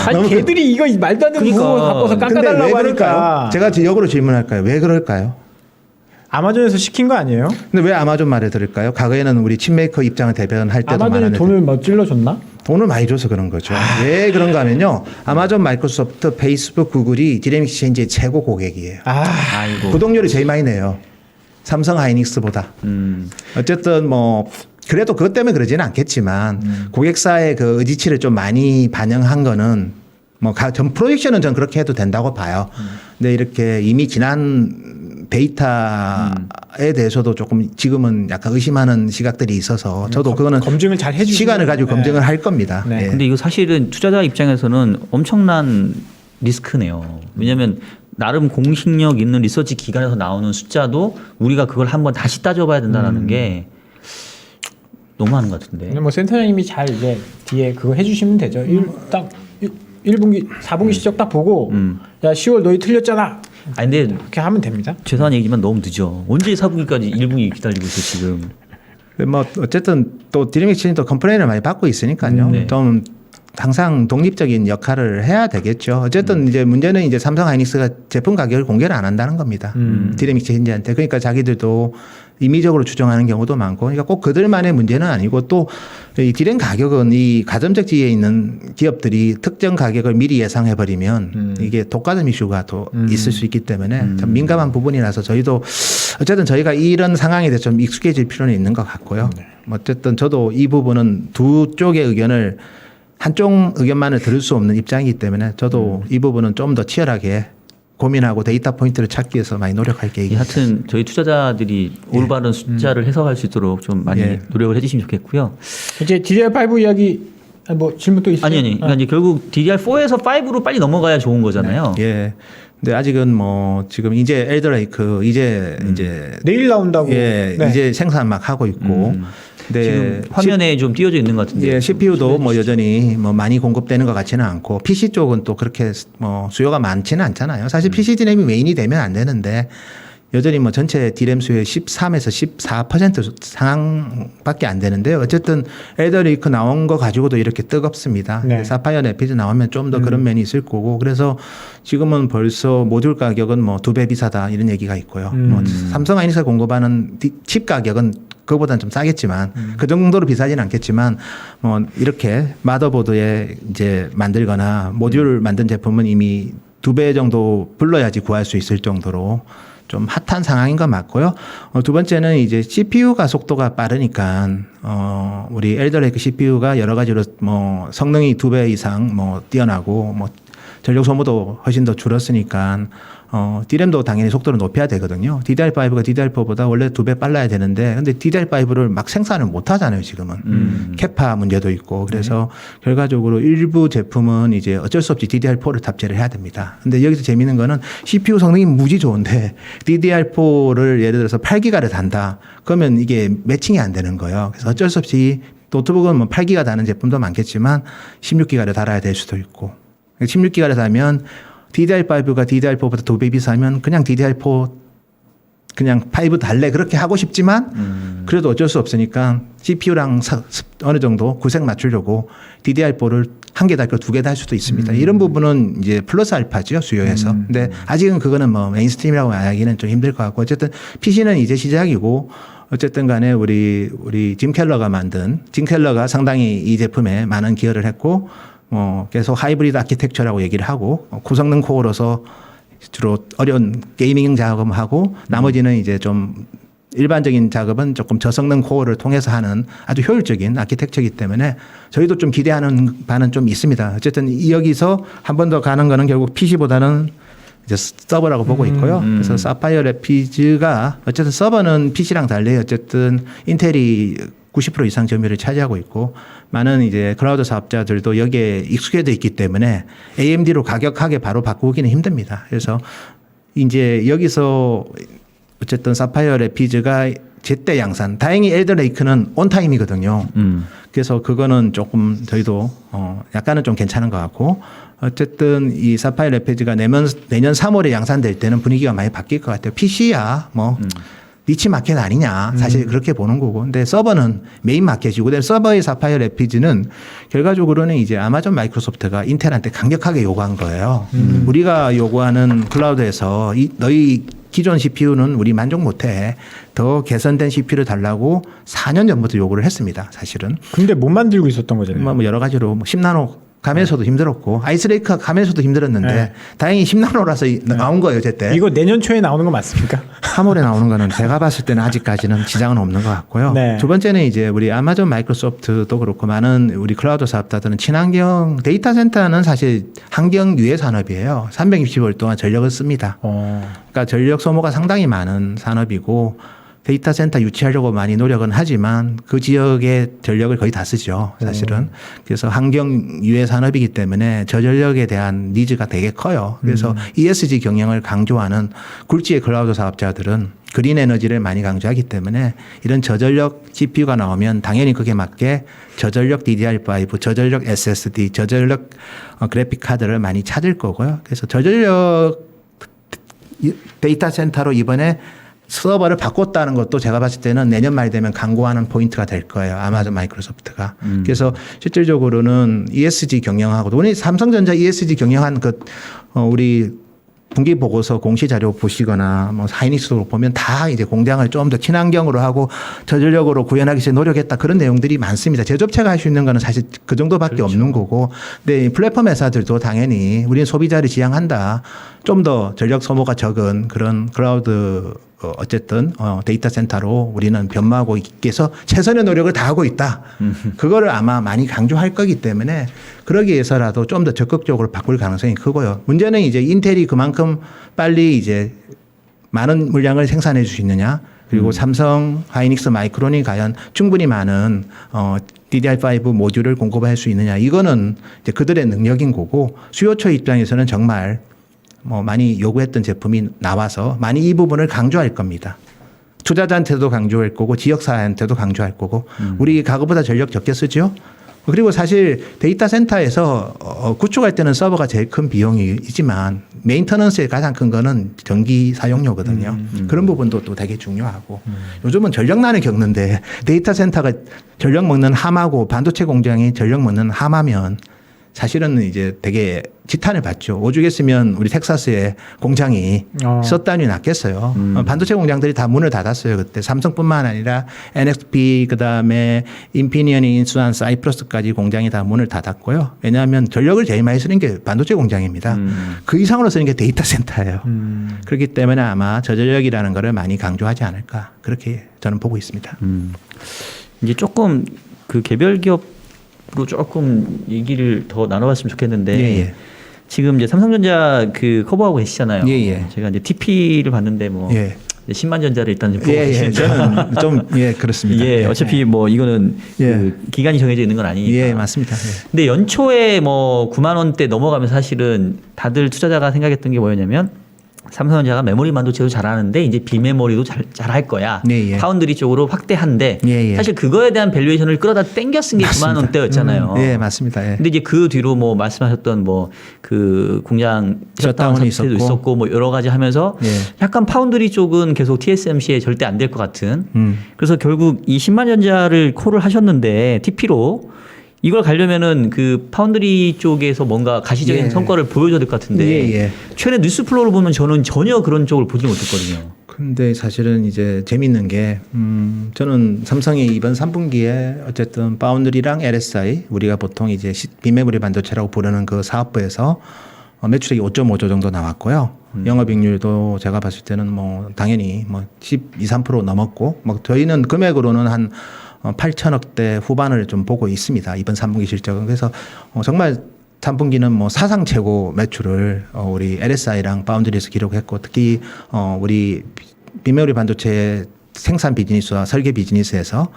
[SPEAKER 3] 아니 걔들이 이거 말도 안 되는
[SPEAKER 1] 그러니까.
[SPEAKER 3] 부분 바꿔서
[SPEAKER 2] 근데 왜
[SPEAKER 3] 깎아달라고
[SPEAKER 2] 그럴까요?
[SPEAKER 3] 하니까
[SPEAKER 2] 제가 역으로 질문할까요? 왜 그럴까요?
[SPEAKER 3] 아마존에서 시킨 거 아니에요?
[SPEAKER 2] 근데 왜 아마존 말을 들을까요? 과거에는 우리 칩메이커 입장을 대변할 때도
[SPEAKER 3] 아마존이
[SPEAKER 2] 많았는데
[SPEAKER 3] 돈을 뭐 찔러줬나?
[SPEAKER 2] 돈을 많이 줘서 그런 거죠. 왜 그런가 하면요. 아마존, 마이크로소프트, 페이스북, 구글이 디램 익스체인지의 최고 고객이에요.
[SPEAKER 1] 아이고.
[SPEAKER 2] 구독료를 제일 많이 내요. 삼성 하이닉스보다. 어쨌든 뭐 그래도 그것 때문에 그러지는 않겠지만 고객사의 그 의지치를 좀 많이 반영한 거는 뭐 전 프로젝션은 전 그렇게 해도 된다고 봐요. 근데 이렇게 이미 지난 데이터에 대해서도 조금 지금은 약간 의심하는 시각들이 있어서 저도 그거는
[SPEAKER 3] 검증을 잘 해주시면
[SPEAKER 2] 시간을 가지고 검증을 할 겁니다.
[SPEAKER 3] 네.
[SPEAKER 2] 예.
[SPEAKER 1] 근데 이거 사실은 투자자 입장에서는 엄청난 리스크네요. 왜냐하면 나름 공식력 있는 리서치 기관에서 나오는 숫자도 우리가 그걸 한번 다시 따져봐야 된다는 게 너무하는 것 같은데.
[SPEAKER 3] 근데 뭐 센터장님이 잘 이제 뒤에 그거 해주시면 되죠. 딱 1분기 4분기 실적 딱 보고 야 10월 너희 틀렸잖아.
[SPEAKER 1] 아니 근데
[SPEAKER 3] 이렇게 하면 됩니다.
[SPEAKER 1] 죄송한 얘기지만 너무 늦어. 언제 4분기까지 1분기 기다리고 있어 지금.
[SPEAKER 2] 뭐 어쨌든 또 디램 익스체인지도 컴플레인을 많이 받고 있으니까요.
[SPEAKER 1] 네.
[SPEAKER 2] 좀 항상 독립적인 역할을 해야 되겠죠. 어쨌든 이제 문제는 이제 삼성 하이닉스가 제품 가격을 공개를 안 한다는 겁니다. 디램 익스체인지한테. 그러니까 자기들도 임의적으로 추정하는 경우도 많고, 그러니까 꼭 그들만의 문제는 아니고 또 이 디램 가격은 이 가점적 지위에 있는 기업들이 특정 가격을 미리 예상해 버리면 이게 독과점 이슈가 또 있을 수 있기 때문에 참 민감한 부분이라서 저희도 어쨌든 저희가 이런 상황에 대해서 좀 익숙해질 필요는 있는 것 같고요. 어쨌든 저도 이 부분은 두 쪽의 의견을 한쪽 의견만을 들을 수 없는 입장이기 때문에 저도 이 부분은 좀 더 치열하게 고민하고 데이터 포인트를 찾기 위해서 많이 노력할 계획입니다.
[SPEAKER 1] 하여튼 저희 투자자들이 올바른 숫자를 해석할 수 있도록 좀 많이
[SPEAKER 2] 예.
[SPEAKER 1] 노력을 해주시면 좋겠고요.
[SPEAKER 3] 이제 DDR5 이야기 뭐 질문 또 있어요?
[SPEAKER 1] 아니. 그러니까 이제 결국 DDR4에서 5로 빨리 넘어가야 좋은 거잖아요.
[SPEAKER 2] 예. 근데 아직은 뭐 지금 이제 엘더레이크 이제
[SPEAKER 3] 내일 나온다고.
[SPEAKER 2] 예,
[SPEAKER 3] 네.
[SPEAKER 2] 이제 생산 막 하고 있고. 근데
[SPEAKER 1] 지금 화면에 좀 띄워져 있는 것 같은데.
[SPEAKER 2] 예, CPU도 뭐 여전히 뭐 많이 공급되는 것 같지는 않고 PC 쪽은 또 그렇게 뭐 수요가 많지는 않잖아요. 사실 PC 디램이 메인이 되면 안 되는데 여전히 뭐 전체 디램 수요의 13에서 14% 상황밖에 안 되는데요. 어쨌든 엘더레이크 나온 거 가지고도 이렇게 뜨겁습니다.
[SPEAKER 3] 네.
[SPEAKER 2] 사파이어 레피드 나오면 좀 더 그런 면이 있을 거고 그래서 지금은 벌써 모듈 가격은 뭐 2배 비싸다 이런 얘기가 있고요. 뭐 삼성 하이닉스가 공급하는 칩 가격은 그거보다는 좀 싸겠지만 그 정도로 비싸지는 않겠지만 뭐 이렇게 마더보드에 이제 만들거나 모듈 만든 제품은 이미 2배 정도 불러야지 구할 수 있을 정도로 좀 핫한 상황인 건 맞고요. 두 번째는 이제 CPU가 속도가 빠르니까 우리 엘더레이크 CPU가 여러 가지로 뭐 성능이 2배 이상 뭐 뛰어나고 뭐 전력 소모도 훨씬 더 줄었으니까 DRAM도 당연히 속도를 높여야 되거든요. DDR5가 DDR4보다 원래 2배 빨라야 되는데 근데 DDR5를 막 생산을 못 하잖아요, 지금은. 캐파 문제도 있고. 그래서 결과적으로 일부 제품은 이제 어쩔 수 없이 DDR4를 탑재를 해야 됩니다. 근데 여기서 재미있는 거는 CPU 성능이 무지 좋은데 DDR4를 예를 들어서 8기가를 단다. 그러면 이게 매칭이 안 되는 거예요. 그래서 어쩔 수 없이 노트북은 뭐 8기가 다는 제품도 많겠지만 16기가를 달아야 될 수도 있고. 16기가를 달면 DDR5가 DDR4보다 2배 비싸면 그냥 DDR4 그냥 5 달래 그렇게 하고 싶지만 그래도 어쩔 수 없으니까 CPU랑 어느 정도 구색 맞추려고 DDR4를 한 개 달고 2개 달 수도 있습니다. 이런 부분은 이제 플러스 알파죠, 수요에서. 근데 아직은 그거는 뭐 메인스트림이라고 말하기는 좀 힘들 것 같고 어쨌든 PC는 이제 시작이고 어쨌든 간에 우리 짐 켈러가 상당히 이 제품에 많은 기여를 했고 계속 하이브리드 아키텍처라고 얘기를 하고 고성능 코어로서 주로 어려운 게이밍 작업하고 나머지는 이제 좀 일반적인 작업은 조금 저성능 코어를 통해서 하는 아주 효율적인 아키텍처이기 때문에 저희도 좀 기대하는 바는 좀 있습니다. 어쨌든 여기서 한 번 더 가는 거는 결국 PC보다는 이제 서버라고 보고 있고요. 그래서 사파이어 레피즈가 어쨌든 서버는 PC랑 달리 어쨌든 인텔이 90% 이상 점유율을 차지하고 있고 많은 이제 클라우드 사업자들도 여기에 익숙해져 있기 때문에 AMD로 가격하게 바로 바꾸기는 힘듭니다. 그래서 이제 여기서 어쨌든 사파이어 레피즈가 제때 양산. 다행히 엘더레이크는 온타임이거든요. 그래서 그거는 조금 저희도 약간은 좀 괜찮은 것 같고 어쨌든 이 사파이어 레피즈가 내년 3월에 양산될 때는 분위기가 많이 바뀔 것 같아요. PC야 뭐 니치 마켓 아니냐 사실 그렇게 보는 거고 근데 서버는 메인 마켓이고 근데 서버의 사파이어 레피즈는 결과적으로는 이제 아마존 마이크로소프트가 인텔한테 강력하게 요구한 거예요. 우리가 요구하는 클라우드에서 너희 기존 CPU는 우리 만족 못해. 더 개선된 CPU를 달라고 4년 전부터 요구를 했습니다. 사실은.
[SPEAKER 3] 근데 못 만들고 있었던 거잖아요.
[SPEAKER 2] 뭐 여러 가지로 10나노 가면서도 힘들었고 아이스레이크 가면서도 힘들었는데
[SPEAKER 3] 네.
[SPEAKER 2] 다행히 10나노라서 나온 거예요. 제때.
[SPEAKER 3] 이거 내년 초에 나오는 거 맞습니까?
[SPEAKER 2] 3월에 나오는 거는 제가 봤을 때는 아직까지는 지장은 없는 것 같고요.
[SPEAKER 3] 네.
[SPEAKER 2] 두 번째는 이제 우리 아마존 마이크로소프트도 그렇고 많은 우리 클라우드 사업자들은 친환경 데이터 센터는 사실 환경 유해 산업이에요. 360일 동안 전력을 씁니다. 그러니까 전력 소모가 상당히 많은 산업이고 데이터 센터 유치하려고 많이 노력은 하지만 그 지역의 전력을 거의 다 쓰죠. 사실은. 그래서 환경 유해 산업이기 때문에 저전력에 대한 니즈가 되게 커요. 그래서 ESG 경영을 강조하는 굴지의 클라우드 사업자들은 그린 에너지를 많이 강조하기 때문에 이런 저전력 GPU가 나오면 당연히 그게 맞게 저전력 DDR5, 저전력 SSD, 저전력 그래픽 카드를 많이 찾을 거고요. 그래서 저전력 데이터 센터로 이번에 서버를 바꿨다는 것도 제가 봤을 때는 내년 말 되면 강구하는 포인트가 될 거예요. 아마존 마이크로소프트가. 그래서 실질적으로는 ESG 경영하고 우리 삼성전자 ESG 경영한 우리 분기 보고서 공시 자료 보시거나 뭐 하이닉스로 보면 다 이제 공장을 좀 더 친환경으로 하고 저전력으로 구현하기 위해서 노력했다 그런 내용들이 많습니다. 제조업체가 할 수 있는 거는 사실 그 정도밖에
[SPEAKER 3] 그렇죠.
[SPEAKER 2] 없는 거고. 근데 플랫폼 회사들도 당연히 우리는 소비자를 지향한다. 좀 더 전력 소모가 적은 그런 클라우드 어쨌든 데이터 센터로 우리는 변모하고 있기 위해서 최선의 노력을 다하고 있다. 그거를 아마 많이 강조할 거기 때문에 그러기 위해서라도 좀 더 적극적으로 바꿀 가능성이 크고요. 문제는 이제 인텔이 그만큼 빨리 이제 많은 물량을 생산해 줄 수 있느냐. 그리고 삼성, 하이닉스, 마이크론이 과연 충분히 많은 DDR5 모듈을 공급할 수 있느냐. 이거는 이제 그들의 능력인 거고 수요처 입장에서는 정말 뭐 많이 요구했던 제품이 나와서 많이 이 부분을 강조할 겁니다. 투자자한테도 강조할 거고 지역사회한테도 강조할 거고 우리 과거보다 전력 적게 쓰죠. 그리고 사실 데이터 센터에서 구축할 때는 서버가 제일 큰 비용이지만 메인터넌스의 가장 큰 거는 전기 사용료거든요. 그런 부분도 또 되게 중요하고 요즘은 전력난을 겪는데 데이터 센터가 전력 먹는 함하고 반도체 공장이 전력 먹는 함하면 사실은 이제 되게 지탄을 받죠. 오죽했으면 우리 텍사스에 공장이 셧다운이 났겠어요. 반도체 공장들이 다 문을 닫았어요. 그때 삼성뿐만 아니라 NXP 그다음에 인피니언이 인수한 사이프러스까지 공장이 다 문을 닫았고요. 왜냐하면 전력을 제일 많이 쓰는 게 반도체 공장입니다. 그 이상으로 쓰는 게 데이터 센터예요. 그렇기 때문에 아마 저전력이라는 거를 많이 강조하지 않을까 그렇게 저는 보고 있습니다.
[SPEAKER 1] 이제 조금 그 개별 기업으로 조금 얘기를 더 나눠봤으면 좋겠는데
[SPEAKER 2] 예.
[SPEAKER 1] 지금 이제 삼성전자 그 커버하고 계시잖아요.
[SPEAKER 2] 예.
[SPEAKER 1] 제가 이제 TP를 봤는데 뭐
[SPEAKER 2] 예.
[SPEAKER 1] 10만 전자를 일단 보고
[SPEAKER 2] 예.
[SPEAKER 1] 계시는데
[SPEAKER 2] 저는 좀 그렇습니다.
[SPEAKER 1] 예, 어차피 뭐 이거는
[SPEAKER 2] 예.
[SPEAKER 1] 그 기간이 정해져 있는 건 아니니까.
[SPEAKER 2] 예, 맞습니다. 예.
[SPEAKER 1] 근데 연초에 뭐 9만 원대 넘어가면서 사실은 다들 투자자가 생각했던 게 뭐였냐면 삼성전자가 메모리 반도체도 잘하는데 이제 비메모리도 잘할 거야.
[SPEAKER 2] 예.
[SPEAKER 1] 파운드리 쪽으로 확대한데
[SPEAKER 2] 예.
[SPEAKER 1] 사실 그거에 대한 밸류에이션을 끌어다 땡겨 쓴 게 9만 원대였잖아요.
[SPEAKER 2] 예, 맞습니다. 예.
[SPEAKER 1] 근데 이제 그 뒤로 뭐 말씀하셨던 뭐 그 공장
[SPEAKER 2] 셧다운이
[SPEAKER 1] 셧다운 사태도 있었고 뭐 여러 가지 하면서
[SPEAKER 2] 예.
[SPEAKER 1] 약간 파운드리 쪽은 계속 TSMC에 절대 안 될 것 같은. 그래서 결국 이 10만 전자를 콜을 하셨는데 TP로 이걸 가려면은 그 파운드리 쪽에서 뭔가 가시적인
[SPEAKER 2] 예.
[SPEAKER 1] 성과를 보여줘야 될 것 같은데
[SPEAKER 2] 예.
[SPEAKER 1] 최근에 뉴스 플로우를 보면 저는 전혀 그런 쪽을 보지 못했거든요.
[SPEAKER 2] 근데 사실은 이제 재밌는 게 저는 삼성이 이번 3분기에 어쨌든 파운드리랑 LSI 우리가 보통 이제 비메모리 반도체라고 부르는 그 사업부에서 매출액이 5.5조 정도 나왔고요. 영업이익률도 제가 봤을 때는 뭐 당연히 뭐 12, 3% 넘었고 뭐 저희는 금액으로는 한 8천억대 후반을 좀 보고 있습니다. 이번 3분기 실적은. 그래서 정말 3분기는 뭐 사상 최고 매출을 우리 LSI랑 파운드리에서 기록했고 특히 우리 비메모리 반도체 생산 비즈니스와 설계 비즈니스에서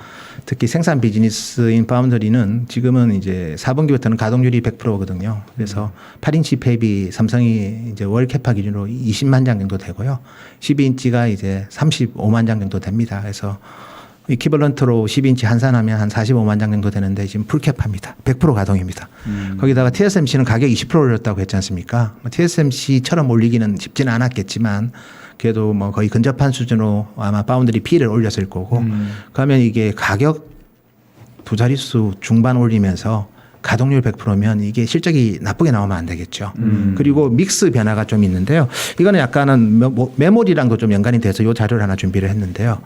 [SPEAKER 2] 특히 생산 비즈니스인 파운드리는 지금은 이제 4분기부터는 가동률이 100%거든요. 그래서 8인치 팹이 삼성이 이제 월 캐파 기준으로 20만 장 정도 되고요. 12인치가 이제 35만 장 정도 됩니다. 그래서 이퀴벌런트로 12인치 한산하면 한 45만 장 정도 되는데 지금 풀캡합니다. 100% 가동입니다. 거기다가 TSMC는 가격 20% 올렸다고 했지 않습니까? TSMC처럼 올리기는 쉽지는 않았겠지만 그래도 뭐 거의 근접한 수준으로 아마 파운드리 P를 올렸을 거고 그러면 이게 가격 두 자릿수 중반 올리면서 가동률 100%면 이게 실적이 나쁘게 나오면 안 되겠죠. 그리고 믹스 변화가 좀 있는데요. 이거는 약간은 메모리랑도 좀 연관이 돼서 이 자료를 하나 준비를 했는데요.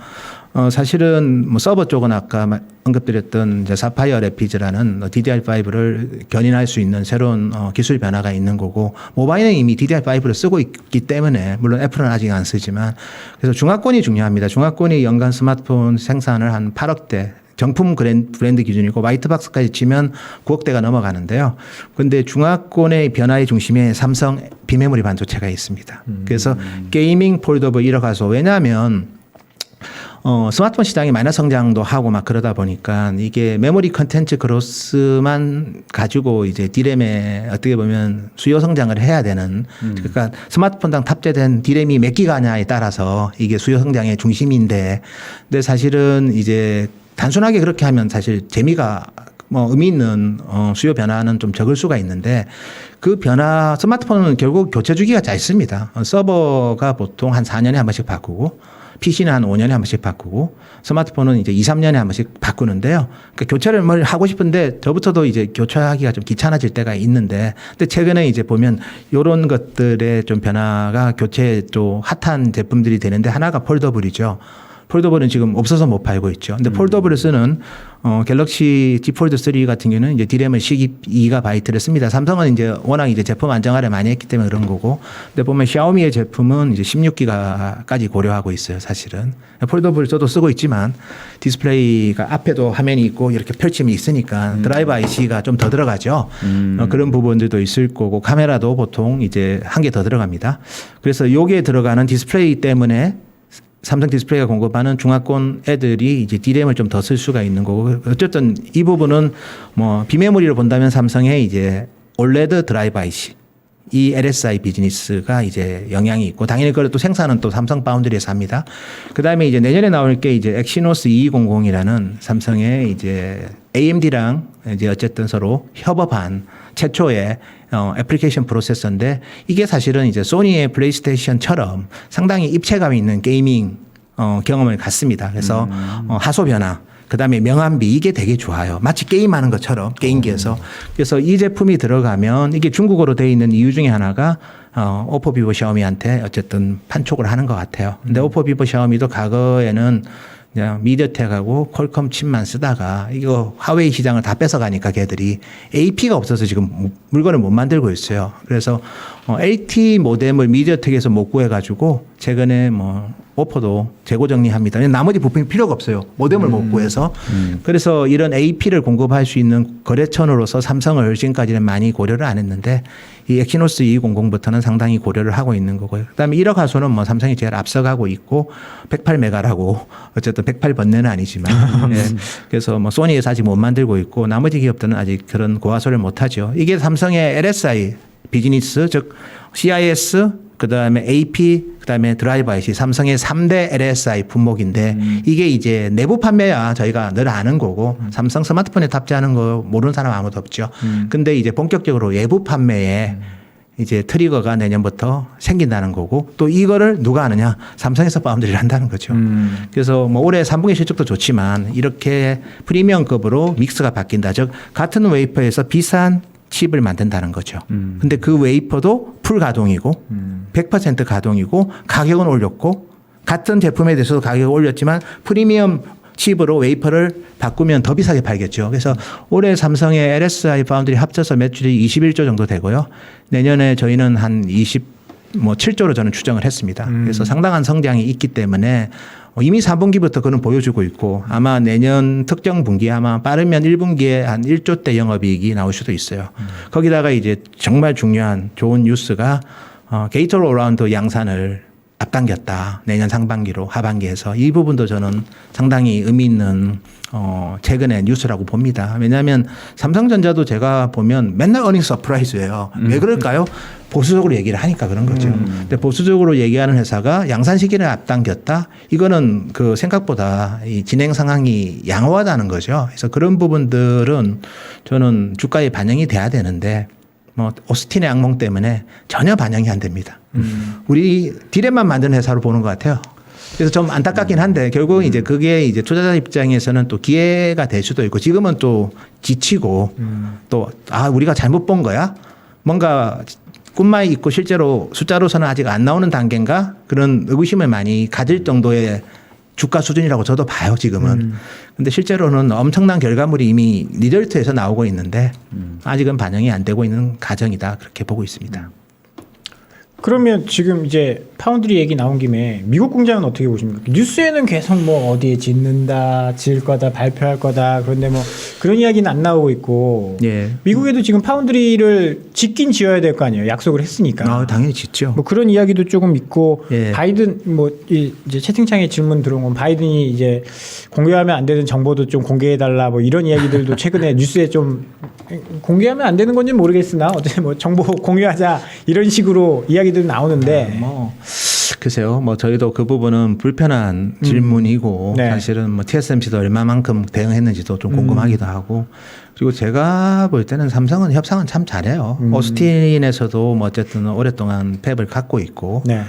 [SPEAKER 2] 사실은 뭐 서버 쪽은 아까 언급드렸던 이제 사파이어 래피즈라는 DDR5를 견인할 수 있는 새로운 기술 변화가 있는 거고 모바일은 이미 DDR5를 쓰고 있기 때문에 물론 애플은 아직 안 쓰지만 그래서 중화권이 중요합니다. 중화권이 연간 스마트폰 생산을 한 8억대 정품 브랜드 기준이고 화이트박스까지 치면 9억대가 넘어가는데요. 그런데 중화권의 변화의 중심에 삼성 비메모리 반도체가 있습니다. 그래서 게이밍 폴더블 이어가서 왜냐하면 스마트폰 시장이 마이너스 성장도 하고 막 그러다 보니까 이게 메모리 컨텐츠 그로스만 가지고 이제 디램에 어떻게 보면 수요 성장을 해야 되는 그러니까 스마트폰당 탑재된 디램이 몇 기가냐에 따라서 이게 수요 성장의 중심인데 근데 사실은 이제 단순하게 그렇게 하면 사실 재미가 뭐 의미 있는 수요 변화는 좀 적을 수가 있는데 그 변화 스마트폰은 결국 교체 주기가 짧습니다. 서버가 보통 한 4년에 한 번씩 바꾸고 PC는 한 5년에 한 번씩 바꾸고 스마트폰은 이제 2, 3년에 한 번씩 바꾸는데요. 그러니까 교체를 뭘 하고 싶은데 저부터도 이제 교체하기가 좀 귀찮아질 때가 있는데 근데 최근에 이제 보면 이런 것들의 좀 변화가 교체 또 핫한 제품들이 되는데 하나가 폴더블이죠. 폴더블은 지금 없어서 못 팔고 있죠. 근데 폴더블을 쓰는 갤럭시 Z 폴드 3 같은 경우는 이제 디램을 12GB를 씁니다. 삼성은 이제 워낙 이제 제품 안정화를 많이 했기 때문에 그런 거고. 근데 보면 샤오미의 제품은 이제 16GB까지 고려하고 있어요, 사실은. 폴더블 저도 쓰고 있지만 디스플레이가 앞에도 화면이 있고 이렇게 펼침이 있으니까 드라이버 IC가 좀 더 들어가죠. 그런 부분들도 있을 거고 카메라도 보통 이제 한 개 더 들어갑니다. 그래서 여기에 들어가는 디스플레이 때문에 삼성 디스플레이가 공급하는 중하권 애들이 이제 D램을 좀 더 쓸 수가 있는 거고 어쨌든 이 부분은 뭐 비메모리로 본다면 삼성의 이제 OLED 드라이브 IC 이 LSI 비즈니스가 이제 영향이 있고 당연히 그걸 또 생산은 또 삼성 파운드리에서 합니다. 그다음에 이제 내년에 나올 게 이제 엑시노스 2200이라는 삼성의 이제 AMD랑 이제 어쨌든 서로 협업한 최초의 애플리케이션 프로세서인데 이게 사실은 이제 소니의 플레이스테이션처럼 상당히 입체감이 있는 게이밍 경험을 갖습니다. 그래서 하소 변화 그다음에 명암비 이게 되게 좋아요. 마치 게임하는 것처럼 게임기에서. 그래서 이 제품이 들어가면 이게 중국어로 되어 있는 이유 중에 하나가 오포 비보 샤오미한테 어쨌든 판촉을 하는 것 같아요. 근데 오포 비보 샤오미도 과거에는 그냥 미디어텍하고 퀄컴 칩만 쓰다가 이거 화웨이 시장을 다 뺏어가니까 걔들이 AP가 없어서 지금 물건을 못 만들고 있어요. 그래서 LT 모뎀을 미디어텍에서 못 구해가지고 최근에 뭐 오포도 재고 정리합니다. 나머지 부품이 필요가 없어요. 모뎀을 못 구해서. 그래서 이런 AP를 공급할 수 있는 거래처로서 삼성을 지금까지는 많이 고려를 안 했는데 이 엑시노스 2200부터는 상당히 고려를 하고 있는 거고요. 그다음에 1억 화소는 뭐 삼성이 제일 앞서가고 있고 108메가라고 어쨌든 108번뇌는 아니지만 예. 그래서 뭐 소니에서 아직 못 만들고 있고 나머지 기업들은 아직 그런 고화소를 못 하죠. 이게 삼성의 LSI 비즈니스 즉 CIS 그다음에 AP 그다음에 드라이브 IC 삼성의 3대 LSI 품목인데 이게 이제 내부 판매야 저희가 늘 아는 거고 삼성 스마트폰에 탑재하는 거 모르는 사람 아무도 없죠. 근데 이제 본격적으로 외부 판매에 이제 트리거가 내년부터 생긴다는 거고 또 이거를 누가 하느냐 삼성에서 파운드리를 한다는 거죠. 그래서 뭐 올해 3분기 실적도 좋지만 이렇게 프리미엄급으로 믹스가 바뀐다. 즉 같은 웨이퍼에서 비싼 칩을 만든다는 거죠. 근데 그 웨이퍼도 풀 가동이고 100% 가동이고 가격은 올렸고 같은 제품에 대해서도 가격을 올렸지만 프리미엄 칩으로 웨이퍼를 바꾸면 더 비싸게 팔겠죠. 그래서 올해 삼성의 LSI 파운드리 합쳐서 매출이 21조 정도 되고요. 내년에 저희는 한 27조로 저는 추정을 했습니다. 그래서 상당한 성장이 있기 때문에 이미 3분기부터 그는 보여주고 있고 아마 내년 특정 분기에 아마 빠르면 1분기에 한 1조대 영업이익이 나올 수도 있어요. 거기다가 이제 정말 중요한 좋은 뉴스가 게이트웨이 어라운드 양산을 앞당겼다. 내년 상반기로 하반기에서 이 부분도 저는 상당히 의미 있는 최근의 뉴스라고 봅니다. 왜냐하면 삼성전자도 제가 보면 맨날 어닝 서프라이즈예요. 왜 그럴까요? 보수적으로 얘기를 하니까 그런 거죠. 근데 보수적으로 얘기하는 회사가 양산 시기를 앞당겼다. 이거는 그 생각보다 이 진행 상황이 양호하다는 거죠. 그래서 그런 부분들은 저는 주가에 반영이 돼야 되는데 뭐 오스틴의 악몽 때문에 전혀 반영이 안 됩니다. 우리 디램만 만드는 회사로 보는 것 같아요. 그래서 좀 안타깝긴 한데 결국 이제 그게 이제 투자자 입장에서는 또 기회가 될 수도 있고 지금은 또 지치고 또 우리가 잘못 본 거야? 뭔가 꿈만 있고 실제로 숫자로서는 아직 안 나오는 단계인가? 그런 의구심을 많이 가질 정도의 주가 수준이라고 저도 봐요, 지금은. 근데 실제로는 엄청난 결과물이 이미 리절트에서 나오고 있는데 아직은 반영이 안 되고 있는 과정이다. 그렇게 보고 있습니다.
[SPEAKER 3] 그러면 지금 이제 파운드리 얘기 나온 김에 미국 공장은 어떻게 보십니까? 뉴스에는 계속 뭐 어디에 짓는다, 지을 거다, 발표할 거다. 그런데 뭐 그런 이야기는 안 나오고 있고.
[SPEAKER 2] 예.
[SPEAKER 3] 미국에도 지금 파운드리를 짓긴 지어야 될 거 아니에요. 약속을 했으니까.
[SPEAKER 2] 당연히 짓죠.
[SPEAKER 3] 뭐 그런 이야기도 조금 있고.
[SPEAKER 2] 예.
[SPEAKER 3] 바이든 뭐 이제 채팅창에 질문 들어온 건 바이든이 이제 공개하면 안 되는 정보도 좀 공개해 달라. 뭐 이런 이야기들도 최근에 뉴스에 좀 공개하면 안 되는 건지 모르겠으나 어쨌든 뭐 정보 공유하자 이런 식으로 이야기들 나오는데
[SPEAKER 2] 뭐 글쎄요. 뭐 저희도 그 부분은 불편한 질문이고
[SPEAKER 3] 네.
[SPEAKER 2] 사실은 뭐 TSMC도 얼마만큼 대응했는지도 좀 궁금하기도 하고 그리고 제가 볼 때는 삼성은 협상은 참 잘해요. 오스틴에서도 뭐 어쨌든 오랫동안 팹을 갖고 있고
[SPEAKER 3] 네.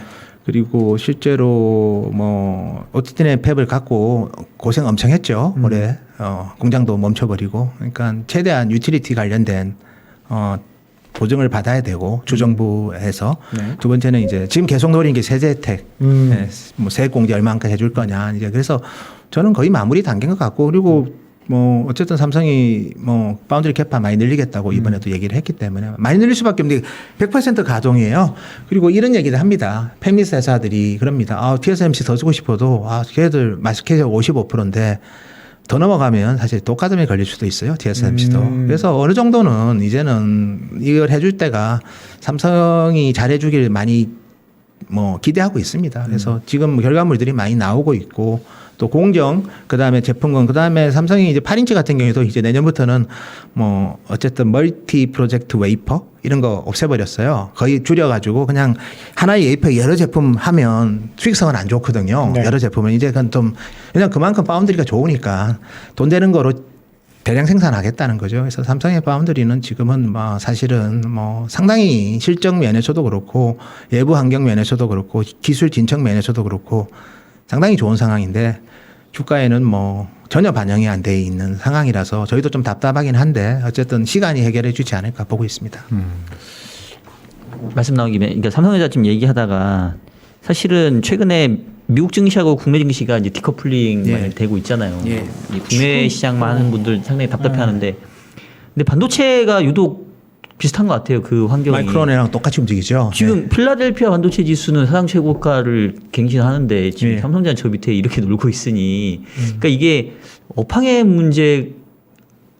[SPEAKER 2] 그리고 실제로 뭐 오스틴의 팹을 갖고 고생 엄청 했죠. 올해 공장도 멈춰버리고 그러니까 최대한 유틸리티 관련된 보증을 받아야 되고 주정부에서
[SPEAKER 3] 네.
[SPEAKER 2] 두 번째는 이제 지금 계속 노리는 게 세제 혜택, 뭐 세액 공제 얼마만큼 해줄 거냐 이제 그래서 저는 거의 마무리 단계인 것 같고 그리고 뭐 어쨌든 삼성이 뭐 파운드리 캐파 많이 늘리겠다고 이번에도 얘기를 했기 때문에 많이 늘릴 수밖에 없는데 100% 가동이에요. 그리고 이런 얘기를 합니다. 팹리스 회사들이 그럽니다. TSMC 더 주고 싶어도 걔들 마스켓이 55%인데. 더 넘어가면 사실 독과점에 걸릴 수도 있어요. TSMC도. 그래서 어느 정도는 이제는 이걸 해줄 때가 삼성이 잘해주길 많이 뭐 기대하고 있습니다. 그래서 지금 결과물들이 많이 나오고 있고 또 공정, 그다음에 제품군, 그다음에 삼성이 이제 8인치 같은 경우에도 이제 내년부터는 뭐 어쨌든 멀티 프로젝트 웨이퍼 이런 거 없애버렸어요. 거의 줄여가지고 그냥 하나의 웨이퍼에 여러 제품 하면 수익성은 안 좋거든요.
[SPEAKER 3] 네.
[SPEAKER 2] 여러 제품은 이제 그건 좀 그냥 그만큼 파운드리가 좋으니까 돈 되는 거로 대량 생산하겠다는 거죠. 그래서 삼성의 파운드리는 지금은 뭐 사실은 뭐 상당히 실적 면에서도 그렇고 외부 환경 면에서도 그렇고 기술 진척 면에서도 그렇고 상당히 좋은 상황인데 주가에는 뭐 전혀 반영이 안 돼 있는 상황이라서 저희도 좀 답답하긴 한데 어쨌든 시간이 해결해 주지 않을까 보고 있습니다.
[SPEAKER 1] 말씀 나온 김에 그러니까 삼성전자 지금 얘기하다가 사실은 최근에 미국 증시하고 국내 증시가 이제 디커플링
[SPEAKER 2] 예.
[SPEAKER 1] 되고 있잖아요.
[SPEAKER 2] 예.
[SPEAKER 1] 이 국내 시장만 하는 분들 상당히 답답해하는데 근데 반도체가 유독 비슷한 것 같아요. 그 환경이.
[SPEAKER 2] 마이크론이랑 똑같이 움직이죠.
[SPEAKER 1] 지금 필라델피아 반도체 지수는 사상 최고가를 갱신하는데 지금
[SPEAKER 2] 예.
[SPEAKER 1] 삼성전자 저 밑에 이렇게 놀고 있으니 그러니까 이게 업황의 문제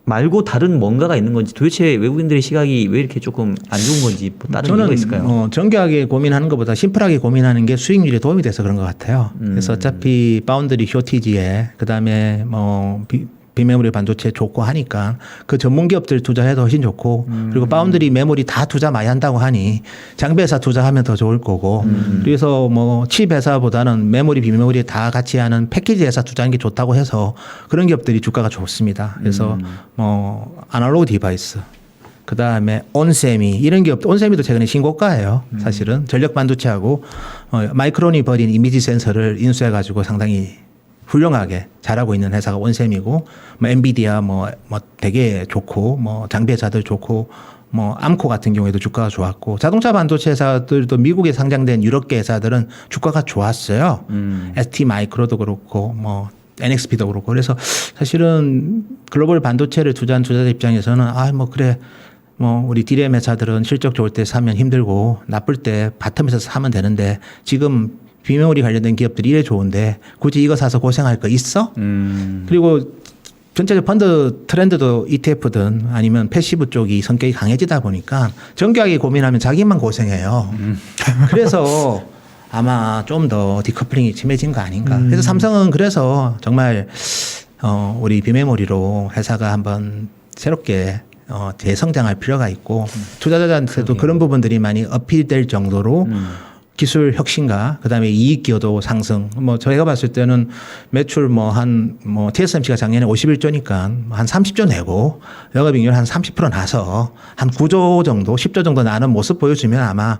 [SPEAKER 1] 말고 다른 뭔가가 있는 건지 도대체 외국인들의 시각이 왜 이렇게 조금 안 좋은 건지 뭐 다른 이유가 있을까요?
[SPEAKER 2] 정교하게 고민하는 것보다 심플하게 고민하는 게 수익률에 도움이 돼서 그런 것 같아요. 그래서 어차피 바운드리 쇼티지에 그다음에 뭐 비메모리 반도체 좋고 하니까 그 전문 기업들 투자해도 훨씬 좋고 그리고 바운드리 메모리 다 투자 많이 한다고 하니 장비 회사 투자하면 더 좋을 거고 그래서 뭐 칩 회사보다는 메모리 비메모리 다 같이 하는 패키지 회사 투자하는 게 좋다고 해서 그런 기업들이 주가가 좋습니다. 그래서 뭐 아날로그 디바이스 그다음에 온세미 이런 기업 온세미도 최근에 신고가예요. 사실은 전력 반도체하고 마이크론이 벌인 이미지 센서를 인수해 가지고 상당히 훌륭하게 잘하고 있는 회사가 온셈이고 뭐 엔비디아 뭐 되게 좋고 뭐 장비 회사들 좋고 뭐 암코 같은 경우에도 주가가 좋았고 자동차 반도체 회사들도 미국에 상장된 유럽계 회사들은 주가가 좋았어요. ST 마이크로도 그렇고 뭐 NXP도 그렇고 그래서 사실은 글로벌 반도체를 투자한 투자자 입장에서는 아 뭐 그래 뭐 우리 디램 회사들은 실적 좋을 때 사면 힘들고 나쁠 때 바텀에서 사면 되는데 지금 비메모리 관련된 기업들이 이래 좋은데 굳이 이거 사서 고생할 거 있어? 그리고 전체적 펀드 트렌드도 ETF든 아니면 패시브 쪽이 성격이 강해지다 보니까 정교하게 고민하면 자기만 고생해요. 그래서 아마 좀 더 디커플링이 심해진 거 아닌가. 그래서 삼성은 그래서 정말 우리 비메모리로 회사가 한번 새롭게 재성장할 필요가 있고 투자자한테도 그런 부분들이 많이 어필될 정도로 기술 혁신과 그다음에 이익 기여도 상승. 뭐 저희가 봤을 때는 매출 TSMC가 작년에 51조니까 한 30조 내고 영업이익률 한 30% 나서 한 9조 정도, 10조 정도 나는 모습 보여주면 아마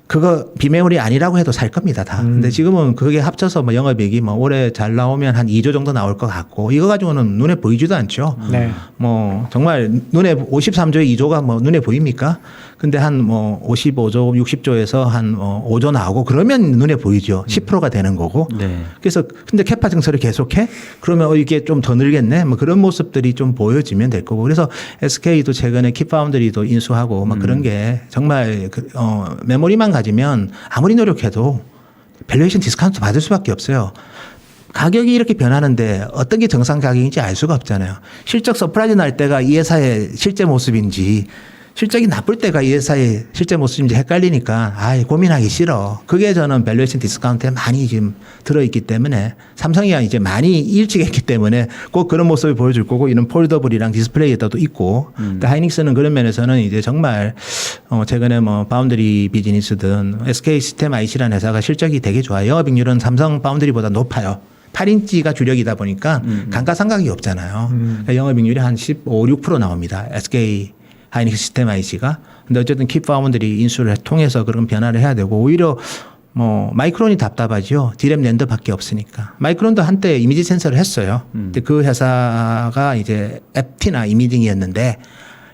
[SPEAKER 2] 그거 비메모리 아니라고 해도 살 겁니다, 다. 근데 지금은 그게 합쳐서 뭐 영업이익이 뭐 올해 잘 나오면 한 2조 정도 나올 것 같고 이거 가지고는 눈에 보이지도 않죠.
[SPEAKER 3] 네.
[SPEAKER 2] 뭐 정말 눈에 53조의 2조가 뭐 눈에 보입니까? 근데 한 뭐 55조, 60조에서 한 5조 나오고 그러면 눈에 보이죠. 10%가 되는 거고.
[SPEAKER 1] 네.
[SPEAKER 2] 그래서 근데 캐파 증설을 계속해? 그러면 이게 좀 더 늘겠네? 뭐 그런 모습들이 좀 보여지면 될 거고. 그래서 SK도 최근에 키파운드리도 인수하고 막 그런 게 정말 메모리만 가지면 아무리 노력해도 밸류에이션 디스카운트 받을 수밖에 없어요. 가격이 이렇게 변하는데 어떤 게 정상 가격인지 알 수가 없잖아요. 실적 서프라이즈 날 때가 이 회사의 실제 모습인지 실적이 나쁠 때가 이 회사의 실제 모습인지 헷갈리니까 고민하기 싫어. 그게 저는 밸류에이션 디스카운트에 많이 지금 들어있기 때문에 삼성이 이제 많이 일찍 했기 때문에 꼭 그런 모습을 보여줄 거고 이런 폴더블이랑 디스플레이에다도 있고 근데 하이닉스는 그런 면에서는 이제 정말 최근에 뭐 바운드리 비즈니스든 SK 시스템 IC라는 회사가 실적이 되게 좋아요. 영업이익률은 삼성 바운드리보다 높아요. 8인치가 주력이다 보니까 감가상각이 없잖아요. 그러니까 영업이익률이 한 15, 6% 나옵니다. SK 하이닉스 시스템 IC가. 근데 어쨌든 키파운드리 인수를 통해서 그런 변화를 해야 되고 오히려 뭐 마이크론이 답답하죠. 디램 랜더밖에 없으니까. 마이크론도 한때 이미지 센서를 했어요. 근데 그 회사가 이제 FT나 이미징이었는데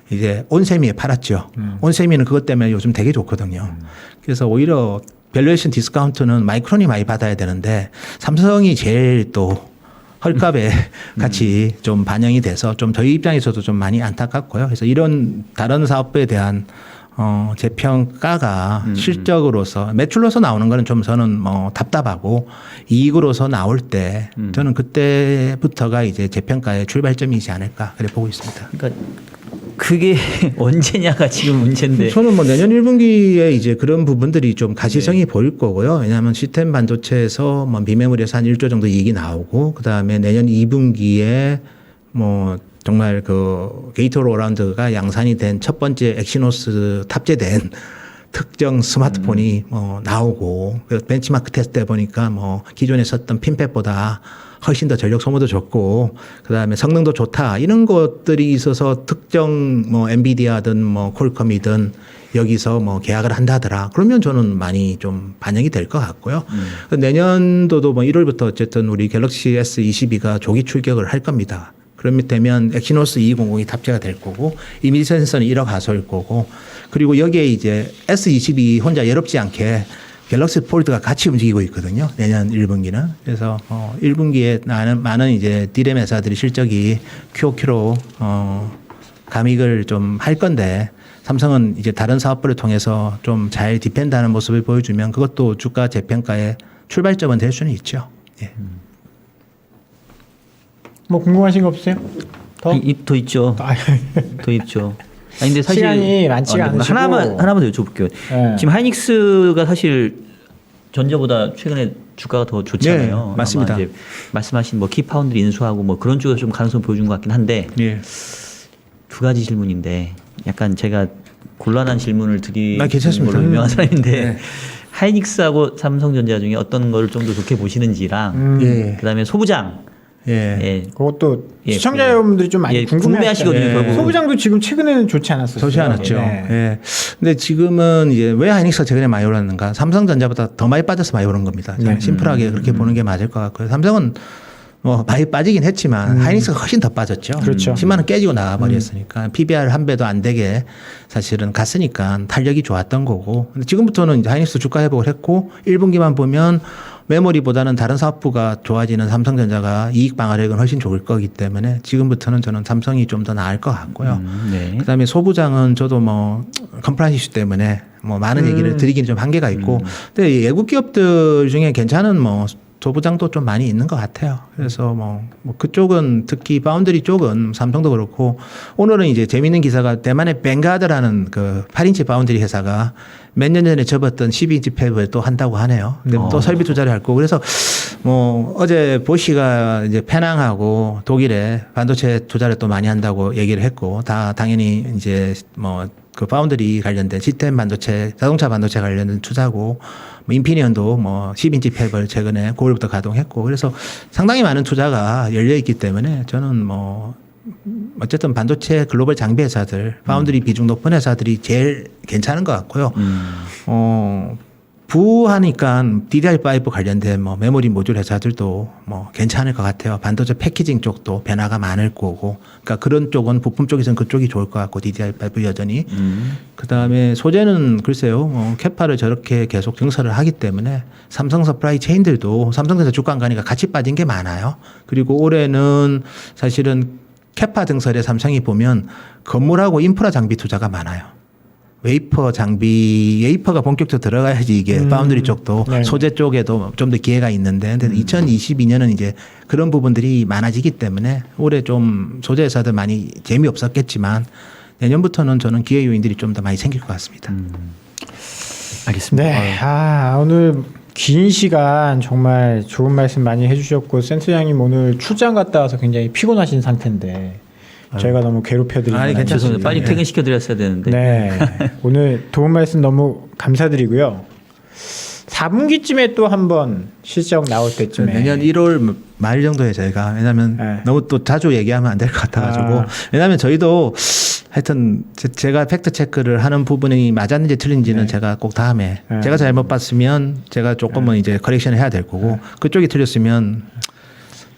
[SPEAKER 2] 이제 온세미에 팔았죠. 온세미는 그것 때문에 요즘 되게 좋거든요. 그래서 오히려 밸류에이션 디스카운트는 마이크론이 많이 받아야 되는데 삼성이 제일 또 헐값에 같이 좀 반영이 돼서 좀 저희 입장에서도 좀 많이 안타깝고요. 그래서 이런 다른 사업에 대한 재평가가 실적으로서 매출로서 나오는 거는 좀 저는 뭐 답답하고 이익으로서 나올 때 저는 그때부터가 이제 재평가의 출발점이지 않을까 그래 보고 있습니다.
[SPEAKER 1] 그러니까 그게 언제냐가 지금 문제인데.
[SPEAKER 2] 저는 뭐 내년 1분기에 이제 그런 부분들이 좀 가시성이 보일 거고요. 왜냐하면 시스템 반도체에서 뭐 미메모리에서 한 1조 정도 이익이 나오고 그다음에 내년 2분기에 뭐 정말 그 게이트 올라운드가 양산이 된 첫 번째 엑시노스 탑재된 특정 스마트폰이 뭐 나오고 그래서 벤치마크 테스트 해 보니까 뭐 기존에 썼던 핀팻보다 훨씬 더 전력 소모도 적고 그다음에 성능도 좋다 이런 것들이 있어서 특정 뭐 엔비디아든 뭐 퀄컴이든 여기서 뭐 계약을 한다더라 그러면 저는 많이 좀 반영이 될 것 같고요. 내년도도 뭐 1월부터 어쨌든 우리 갤럭시 S22가 조기 출격을 할 겁니다. 그러면 되면 엑시노스 2200이 탑재가 될 거고 이미지 센서는 1억 하소일 거고 그리고 여기에 이제 S22 혼자 여롭지 않게 갤럭시 폴드가 같이 움직이고 있거든요. 내년 1분기는. 그래서 1분기에 많은 이제 디램 회사들이 실적이 QOQ로 감익을 좀 할 건데 삼성은 이제 다른 사업부를 통해서 좀 잘 디펜드하는 모습을 보여주면 그것도 주가 재평가의 출발점은 될 수는 있죠. 예.
[SPEAKER 3] 뭐 궁금하신 거 없어요?
[SPEAKER 1] 더 있죠.
[SPEAKER 3] 아,
[SPEAKER 1] 더 있죠. 아니 근데 사실
[SPEAKER 3] 시간이 많지가 않으시고.
[SPEAKER 1] 하나만 더 여쭤볼게요.
[SPEAKER 3] 네.
[SPEAKER 1] 지금 하이닉스가 사실 전저보다 최근에 주가가 더 좋잖아요.
[SPEAKER 2] 네, 맞습니다.
[SPEAKER 1] 아마 이제 말씀하신 뭐 키파운드를 인수하고 뭐 그런 쪽에서 좀 가능성 보여준 것 같긴 한데
[SPEAKER 2] 예.
[SPEAKER 1] 두 가지 질문인데 약간 제가 곤란한 질문을 드리는
[SPEAKER 2] 괜찮습니다.
[SPEAKER 1] 걸로 유명한 사람인데
[SPEAKER 2] 네.
[SPEAKER 1] 하이닉스하고 삼성전자 중에 어떤 거를 좀 더 좋게 보시는지랑
[SPEAKER 2] 예.
[SPEAKER 1] 그다음에 소부장
[SPEAKER 2] 예.
[SPEAKER 1] 예.
[SPEAKER 3] 그것도
[SPEAKER 1] 예,
[SPEAKER 3] 시청자 여러분들이 좀 많이
[SPEAKER 1] 예,
[SPEAKER 3] 궁금해하시거든요.
[SPEAKER 1] 궁금해하시거든요,
[SPEAKER 2] 예.
[SPEAKER 1] 결국.
[SPEAKER 3] 소부장도 지금 최근에는 좋지 않았어요.
[SPEAKER 2] 좋지 않았죠.
[SPEAKER 3] 네.
[SPEAKER 2] 예. 근데 지금은 이제 왜 하이닉스가 최근에 많이 올랐는가? 삼성전자보다 더 많이 빠져서 많이 오른 겁니다.
[SPEAKER 3] 네.
[SPEAKER 2] 심플하게 그렇게 보는 게 맞을 것 같고요. 삼성은 뭐 많이 빠지긴 했지만 하이닉스가 훨씬 더 빠졌죠.
[SPEAKER 3] 그렇죠.
[SPEAKER 2] 10만 원 깨지고 나와 버렸으니까 PBR 한 배도 안 되게 사실은 갔으니까 탄력이 좋았던 거고. 근데 지금부터는 이제 하이닉스 주가 회복을 했고 1분기만 보면 메모리보다는 다른 사업부가 좋아지는 삼성전자가 이익 방어력은 훨씬 좋을 거기 때문에 지금부터는 저는 삼성이 좀 더 나을 것 같고요.
[SPEAKER 1] 네.
[SPEAKER 2] 그다음에 소부장은 저도 뭐 컴플라이언스 이슈 때문에 뭐 많은 얘기를 드리기는 좀 한계가 있고 근데 외국 기업들 중에 괜찮은 뭐 소부장도 좀 많이 있는 것 같아요. 그래서 뭐 그쪽은 특히 바운드리 쪽은 삼성도 그렇고 오늘은 이제 재미있는 기사가 대만의 뱅가드라는 그 8인치 바운드리 회사가 몇 년 전에 접었던 12인치 팹을 또 한다고 하네요. 근데 또 설비 투자를 할 거고 그래서 뭐 어제 보시가 이제 페낭하고 독일에 반도체 투자를 또 많이 한다고 얘기를 했고 다 당연히 이제 뭐 그 파운드리 관련된 시스템 반도체, 자동차 반도체 관련된 투자고 뭐 인피니언도 뭐 10인치 팹을 최근에 9월부터 가동했고 그래서 상당히 많은 투자가 열려 있기 때문에 저는 뭐 어쨌든 반도체 글로벌 장비 회사들, 파운드리 비중 높은 회사들이 제일 괜찮은 것 같고요. 부하니까 DDR5 관련된 뭐 메모리 모듈 회사들도 뭐 괜찮을 것 같아요. 반도체 패키징 쪽도 변화가 많을 거고. 그러니까 그런 쪽은 부품 쪽에서는 그쪽이 좋을 것 같고 DDR5 여전히. 그다음에 소재는 글쎄요. 캐파를 저렇게 계속 증설을 하기 때문에 삼성 서프라이 체인들도 삼성전자 주가 안가니까 같이 빠진 게 많아요. 그리고 올해는 사실은 캐파 증설에 삼성이 보면 건물하고 인프라 장비 투자가 많아요. 웨이퍼 장비, 웨이퍼가 본격적으로 들어가야지 이게 파운드리 쪽도
[SPEAKER 3] 네.
[SPEAKER 2] 소재 쪽에도 좀 더 기회가 있는데, 근데 2022년은 이제 그런 부분들이 많아지기 때문에 올해 좀 소재 회사들 많이 재미없었겠지만 내년부터는 저는 기회 요인들이 좀 더 많이 생길 것 같습니다.
[SPEAKER 1] 알겠습니다.
[SPEAKER 3] 네. 오늘 긴 시간 정말 좋은 말씀 많이 해주셨고 센터장님 오늘 출장 갔다 와서 굉장히 피곤하신 상태인데 저희가 너무 괴롭혀드리는
[SPEAKER 2] 아니, 괜찮습니다.
[SPEAKER 1] 죄송합니다. 빨리
[SPEAKER 2] 예.
[SPEAKER 1] 퇴근시켜 드렸어야 되는데.
[SPEAKER 3] 네. 오늘 도움 말씀 너무 감사드리고요. 4분기쯤에 또 한번 실적 나올 때쯤에
[SPEAKER 2] 내년 1월 말 정도에 저희가 왜냐하면
[SPEAKER 3] 네.
[SPEAKER 2] 너무 또 자주 얘기하면 안 될 것 같아가지고
[SPEAKER 3] 아.
[SPEAKER 2] 왜냐하면 저희도 하여튼 제가 팩트 체크를 하는 부분이 맞았는지 틀린지는 제가 꼭 다음에
[SPEAKER 3] 네.
[SPEAKER 2] 제가 잘못 봤으면 제가 조금은 이제 커렉션을 해야 될 거고 그쪽이 틀렸으면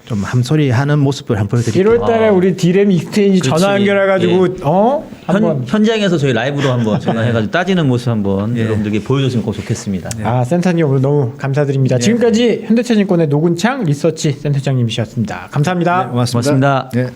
[SPEAKER 2] 좀 함소리 하는 모습을 한번 보여드릴게요.
[SPEAKER 3] 1월달에 우리 디램 익스체인지
[SPEAKER 1] 그렇지.
[SPEAKER 3] 전화 연결해가지고 한번
[SPEAKER 1] 현장에서 저희 라이브로 한번 전화해가지고 따지는 모습 한번 여러분들께 보여줬으면 꼭 좋겠습니다.
[SPEAKER 3] 센터님 오늘 너무 감사드립니다. 지금까지 현대차증권의 노근창 리서치 센터장님이셨습니다. 감사합니다.
[SPEAKER 2] 고맙습니다.
[SPEAKER 1] 고맙습니다.
[SPEAKER 2] 네.